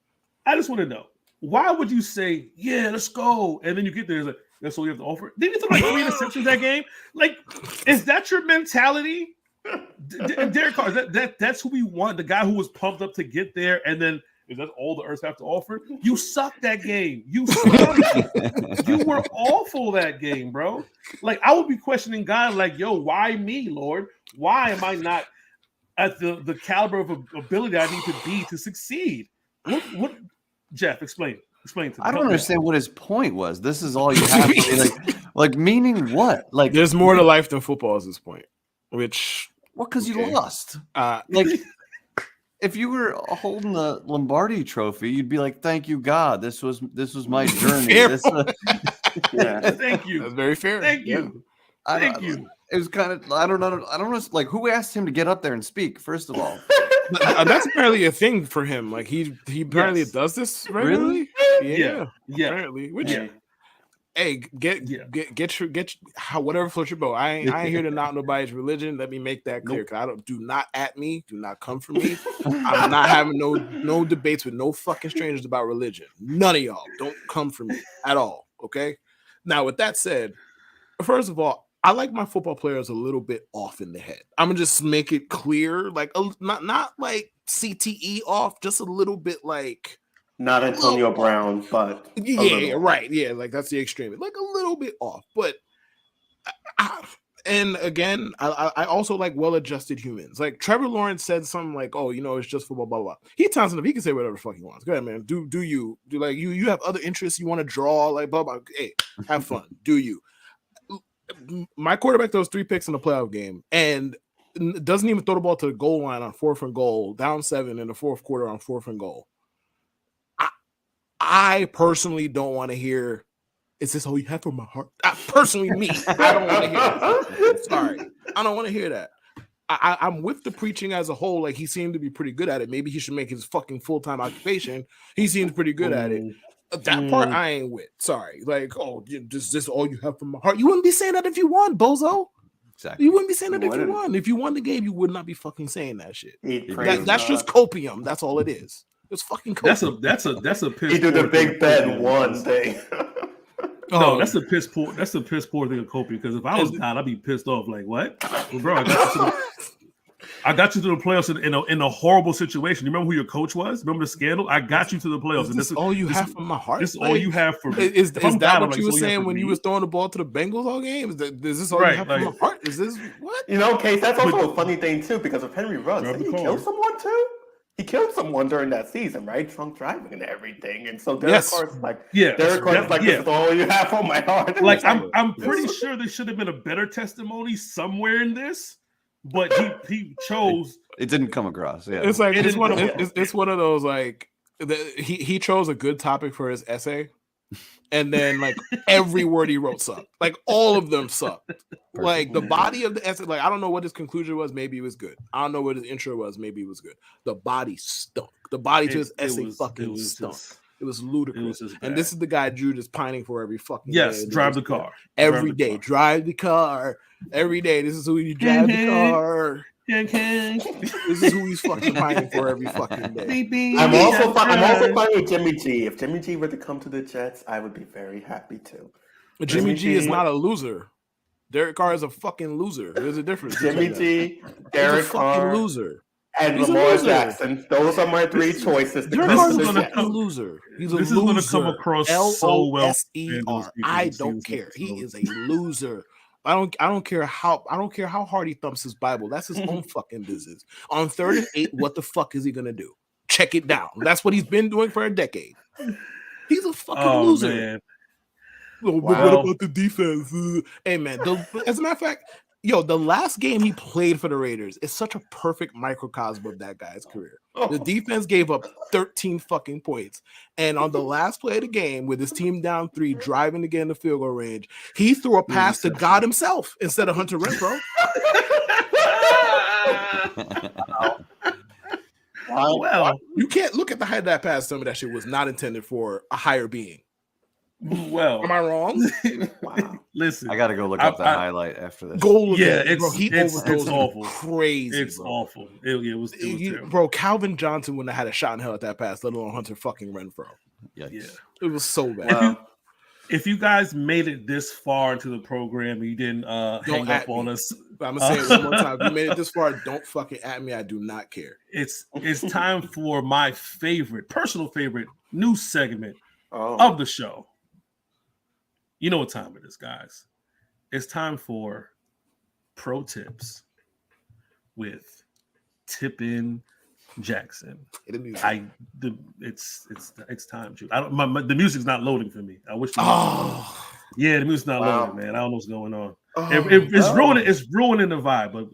Why would you say, "Yeah, let's go," and then you get there, it's like, that's what we have to offer? Didn't you throw like 3 interceptions that game? Like, is that your mentality? Derek Carr, that's who we want. The guy who was pumped up to get there, and then is that all the Earths have to offer? You sucked that game. You sucked. You were awful that game, bro. Like, I would be questioning God, like, yo, why me, Lord? Why am I not at the caliber of ability I need to be to succeed? What Jeff, explain to me. I don't understand what his point was. This is all you have to be like meaning what? Like, there's more to life than football at this point. Which, because you lost. Like, if you were holding the Lombardi trophy, you'd be like, "Thank you, God. This was my journey." Thank you. That's very fair. Thank you. Thank you. It was kind of I don't know. Like, who asked him to get up there and speak? First of all, that's apparently a thing for him. Like he apparently does this regularly. Yeah. Apparently. Which, hey, get your whatever floats your boat. I ain't here to knock nobody's religion. Let me make that clear. Because do not come for me. I'm not having no debates with no fucking strangers about religion. None of y'all. Don't come for me at all. Okay. Now, with that said, first of all, I like my football players a little bit off in the head. I'm gonna just make it clear, like not like CTE off, just a little bit like not Antonio Brown, but right, like that's the extreme, like a little bit off. But and again, I also like well-adjusted humans. Like Trevor Lawrence said something like, "Oh, it's just football, blah blah." He talented enough; he can say whatever the fuck he wants. Go ahead, man. Do you like you have other interests you want to draw, like blah blah. Hey, have fun. Do you? My quarterback throws 3 picks in the playoff game and doesn't even throw the ball to the goal line on 4th and goal, down 7 in the 4th quarter on 4th and goal. I personally don't want to hear, "Is this all you have from my heart?" Personally, me, I don't want to hear that. Sorry. I don't want to hear that. I'm with the preaching as a whole. Like, he seemed to be pretty good at it. Maybe he should make his fucking full-time occupation. He seems pretty good at it. That part I ain't with. Sorry. Like, "Oh, is this all you have from my heart?" You wouldn't be saying that if you won, bozo. Exactly. You wouldn't be saying that if you won. If you won the game, you would not be fucking saying that shit. That's just copium. That's all it is. It's fucking copium. That's a piss. He did the Big Ben one thing. No, that's a piss poor. That's a piss poor thing of copium. Because if I was God, I'd be pissed off. Like, what, well, bro? I got you to the playoffs in a horrible situation. You remember who your coach was? Remember the scandal? I got you to the playoffs. Is this all you have from my heart? This is all you have for me. Is that what you were saying when you was throwing the ball to the Bengals all game? Is this all you have from my heart? Is this what? Case, that's also a funny thing too, because of Henry Ruggs. Did he kill someone too? He killed someone during that season, right? Drunk driving and everything. And so Derek Carr's like, this is all you have from my heart. Like, I'm pretty sure there should have been a better testimony somewhere in this. But he chose. It didn't come across. Yeah, it's like it's one of those like he chose a good topic for his essay, and then like every word he wrote sucked. Like all of them sucked. Like the body of the essay. Like I don't know what his conclusion was. Maybe it was good. I don't know what his intro was. Maybe it was good. The body stunk. The body to his essay fucking stunk. It was ludicrous. And this is the guy Jude is pining for every fucking day. Yes, drive the car. Every day. Drive the car. Every day. This is who you drive the car. This is who he's fucking pining for every fucking day. I'm also fine with Jimmy G. If Jimmy G were to come to the Jets, I would be very happy too. But Jimmy G is not a loser. Derek Carr is a fucking loser. There's a difference. Jimmy G, Derek Carr, loser. And Lamar Jackson. Those are my 3 choices. Derek Carr is a loser. He's a loser. This is going to come across so well. L-O-S-E-R. I don't care. He is a loser. I don't care how hard he thumps his Bible. That's his own fucking business. On 3rd and 8, what the fuck is he gonna do? Check it down. That's what he's been doing for a decade. He's a fucking loser. Man. What about the defense? Hey man, as a matter of fact, the last game he played for the Raiders is such a perfect microcosm of that guy's career. The defense gave up 13 fucking points. And on the last play of the game, with his team down 3, driving to get in the field goal range, he threw a pass to God himself instead of Hunter Renfrow. Well, you can't look at the height of that pass. Tell me that shit was not intended for a higher being. well. Am I wrong? Wow. Listen, I got to go look up that highlight after this. Goal. Yeah, bro, he overthrows him awful. crazy. It's bro. awful. It was terrible. Bro, Calvin Johnson wouldn't have had a shot in hell at that pass, let alone Hunter fucking Renfro. Yikes. Yeah. It was so bad. Wow. If you guys made it this far into the program and you didn't hang up on us, I'm gonna say it one more time. If you made it this far, don't fucking at me. I do not care. it's time for my personal favorite news segment Oh. of the show. You know what time it is, guys. It's time for pro tips with Tippin Jackson. It's time, Jude. The music's not loading for me. I wish. The music's not loading, man. I don't know what's going on. It's ruining the vibe. But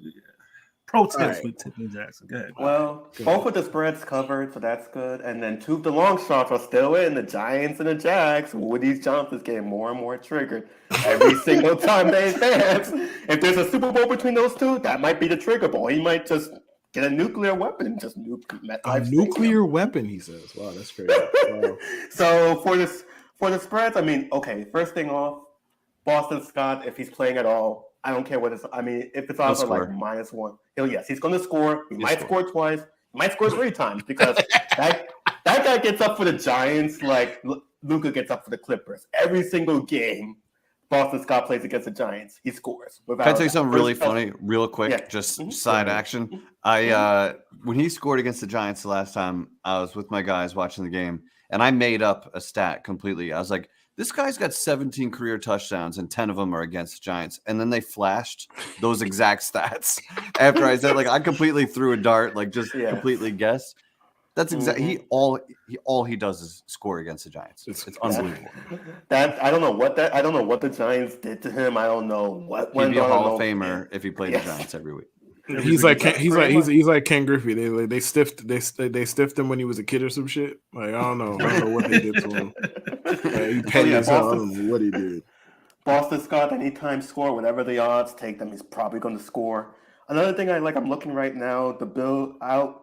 pro tips with Tippin Jackson. Go ahead. Well, both of the spreads covered, so that's good. And then two of the long shots are still in, the Giants and the Jags. Woody's jump is getting more and more triggered every single time they advance. If there's a Super Bowl between those two, that might be the trigger ball. He might just get a nuclear weapon and just nuke MetLife nuclear weapon, he says. Wow, that's crazy. Wow. So for the spreads, I mean, okay, first thing off, Boston Scott, if he's playing at all, I don't care what it's. I mean, if it's also like -1, he's going to score. He might score twice. He might score 3 times because that guy gets up for the Giants like Luka gets up for the Clippers. Every single game Boston Scott plays against the Giants, he scores. Can I tell you something really funny, real quick? Yeah. Just side action. When he scored against the Giants the last time, I was with my guys watching the game, and I made up a stat completely. I was like, this guy's got 17 career touchdowns, and 10 of them are against the Giants. And then they flashed those exact stats after I said, like, I completely threw a dart, like just completely guessed. That's exactly all he does is score against the Giants. It's unbelievable. I don't know what the Giants did to him. I don't know what. He'd be a Hall of Famer if he played the Giants every week. He's like Ken Griffey. They stiffed him when he was a kid or some shit. Like I don't know what they did to him. He petty as hell. I don't know what he did. Boston Scott, anytime score, whatever the odds, take them. He's probably going to score. Another thing I'm looking right now. The Bill, I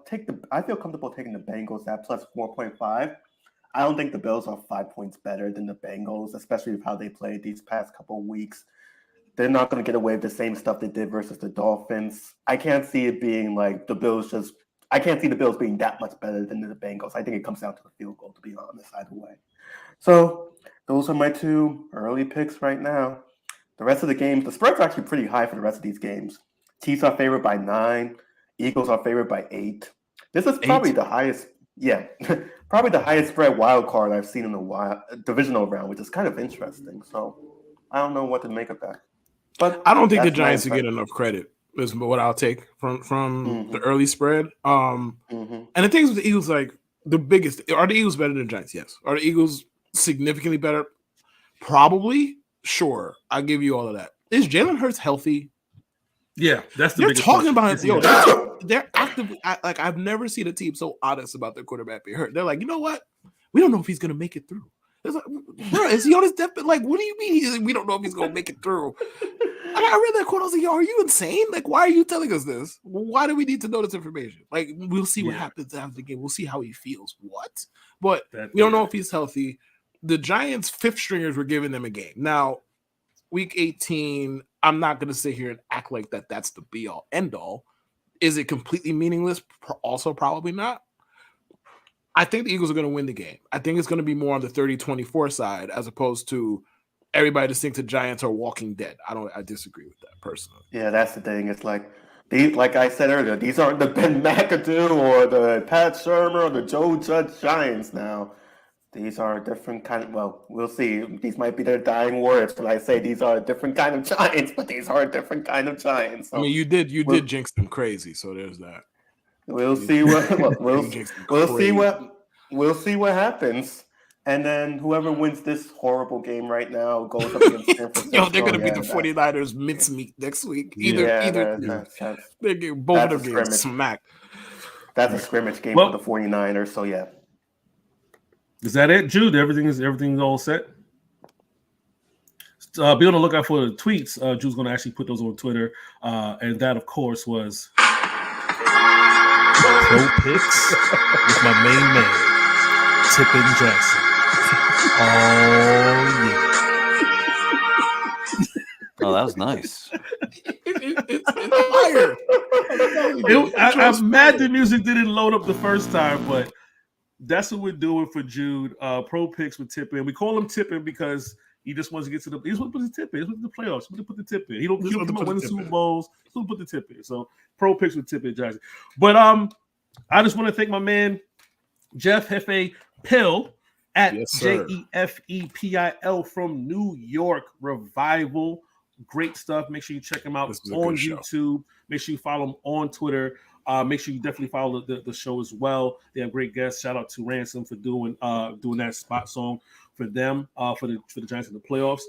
feel comfortable taking the Bengals at plus 4.5. I don't think the Bills are 5 points better than the Bengals, especially with how they played these past couple of weeks. They're not going to get away with the same stuff they did versus the Dolphins. I can't see it being like the Bills I can't see the Bills being that much better than the Bengals. I think it comes down to the field goal, to be honest, either way. So those are my 2 early picks right now. The rest of the games, the spread's actually pretty high for the rest of these games. Chiefs are favored by 9. Eagles are favored by 8. This is probably the highest, probably the highest spread wild card I've seen in the divisional round, which is kind of interesting. So I don't know what to make of that. But I don't think the Giants get enough credit. Is what I'll take from the early spread. And the things with the Eagles, like the biggest, are the Eagles better than the Giants? Yes. Are the Eagles significantly better? Probably. Sure, I'll give you all of that. Is Jalen Hurts healthy? Yeah, that's the they're biggest talking question. about it. They're actively like I've never seen a team so honest about their quarterback being hurt. They're like, you know what? We don't know if he's going to make it through. It's like, bro, is he on his deathbed? Like, what do you mean? We don't know if he's going to make it through. I read that quote. I was like, yo, are you insane? Like, why are you telling us this? Why do we need to know this information? Like, we'll see what happens after the game. We'll see how he feels. What? But we don't know if he's healthy. The Giants' 5th stringers were giving them a game. Now, week 18, I'm not going to sit here and act like that's the be-all, end-all. Is it completely meaningless? Also, probably not. I think the Eagles are going to win the game. I think it's going to be more on the 30-24 side as opposed to everybody just thinks the Giants are walking dead. I disagree with that personally. Yeah, that's the thing. It's like I said earlier, these aren't the Ben McAdoo or the Pat Shermer or the Joe Judge Giants now. These are a different kind of, well, we'll see. These might be their dying words when I say these are a different kind of Giants, but these are a different kind of Giants. So I mean, you did jinx them crazy, so there's that. We'll see what happens. And then whoever wins this horrible game right now goes up against San Francisco. Yo, they're going to be the 49ers mincemeat next week. Either they get both of them getting smacked. That's a scrimmage game for the 49ers, so yeah. Is that it, Jude? Everything's all set? Be on the lookout for the tweets. Jude's going to actually put those on Twitter. And that, of course, was Pro picks with my main man, Tippin Jackson. Oh yeah. Oh, that was nice. It's fire. I'm mad the music didn't load up the first time, but that's what we're doing for Jude. Pro picks with Tippin. We call him Tippin because he just wants to get to the. He just want to put the tip in. He wants to the playoffs. He wants to put the tip in. He don't come out winning Super Bowls. He wants to put the tip in. So pro picks with Tippin Jackson. But I just want to thank my man Jeff Pill at JEFEPIL from New York Revival. Great stuff. Make sure you check him out on YouTube. Make sure you follow him on Twitter. Make sure you definitely follow the show as well. They have great guests. Shout out to Ransom for doing that spot song for them for the Giants in the playoffs.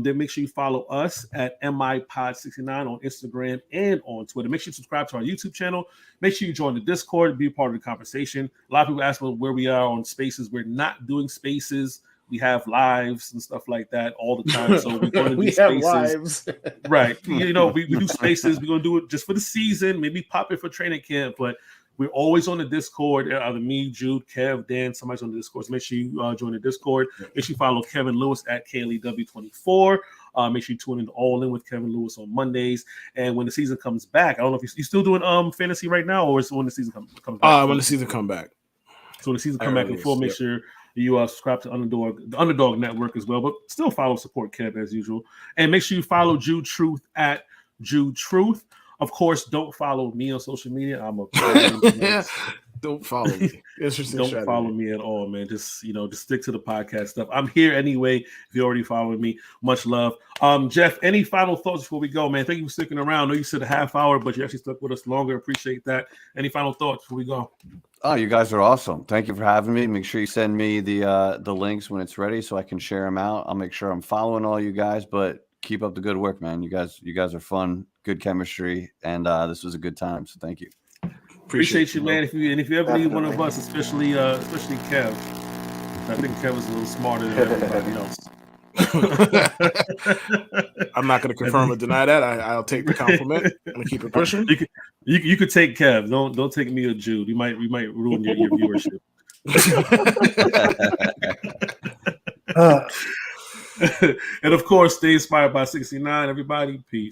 Then make sure you follow us at MIPod69 on Instagram and on Twitter. Make sure you subscribe to our YouTube channel. Make sure you join the Discord, be a part of the conversation. A lot of people ask where we are on Spaces. We're not doing Spaces. We have lives and stuff like that all the time. So we're going to do Spaces. Have lives. Right. We do Spaces. We're going to do it just for the season, maybe pop it for training camp, but we're always on the Discord. Either me, Jude, Kev, Dan, somebody's on the Discord. So make sure you join the Discord. Make sure you follow Kevin Lewis at KLEW24. Make sure you tune in to All In with Kevin Lewis on Mondays. And when the season comes back, I don't know if you're still doing fantasy right now, or is it when the season comes back? When the season come back. So when the season come back in full, make sure you subscribe to the Underdog Network as well, but still follow, support Kev as usual. And make sure you follow Jude Truth at Jude Truth. Of course, don't follow me on social media. I'm a don't follow me. Don't follow me at all, man. Just stick to the podcast stuff. I'm here anyway. If you already followed me, much love. Jeff, any final thoughts before we go, man? Thank you for sticking around. I know you said a half hour, but you actually stuck with us longer. Appreciate that. Any final thoughts before we go? Oh, you guys are awesome. Thank you for having me. Make sure you send me the links when it's ready so I can share them out. I'll make sure I'm following all you guys, but keep up the good work, man. You guys are fun, good chemistry, and this was a good time. So thank you. Appreciate you, man. If you ever need one of us, especially Kev, I think Kev is a little smarter than everybody else. I'm not going to confirm or deny that. I'll take the compliment. I'm going to keep it pushing. You could take Kev. Don't take me or Jude. We might ruin your viewership. And of course, stay inspired by 69. Everybody, peace.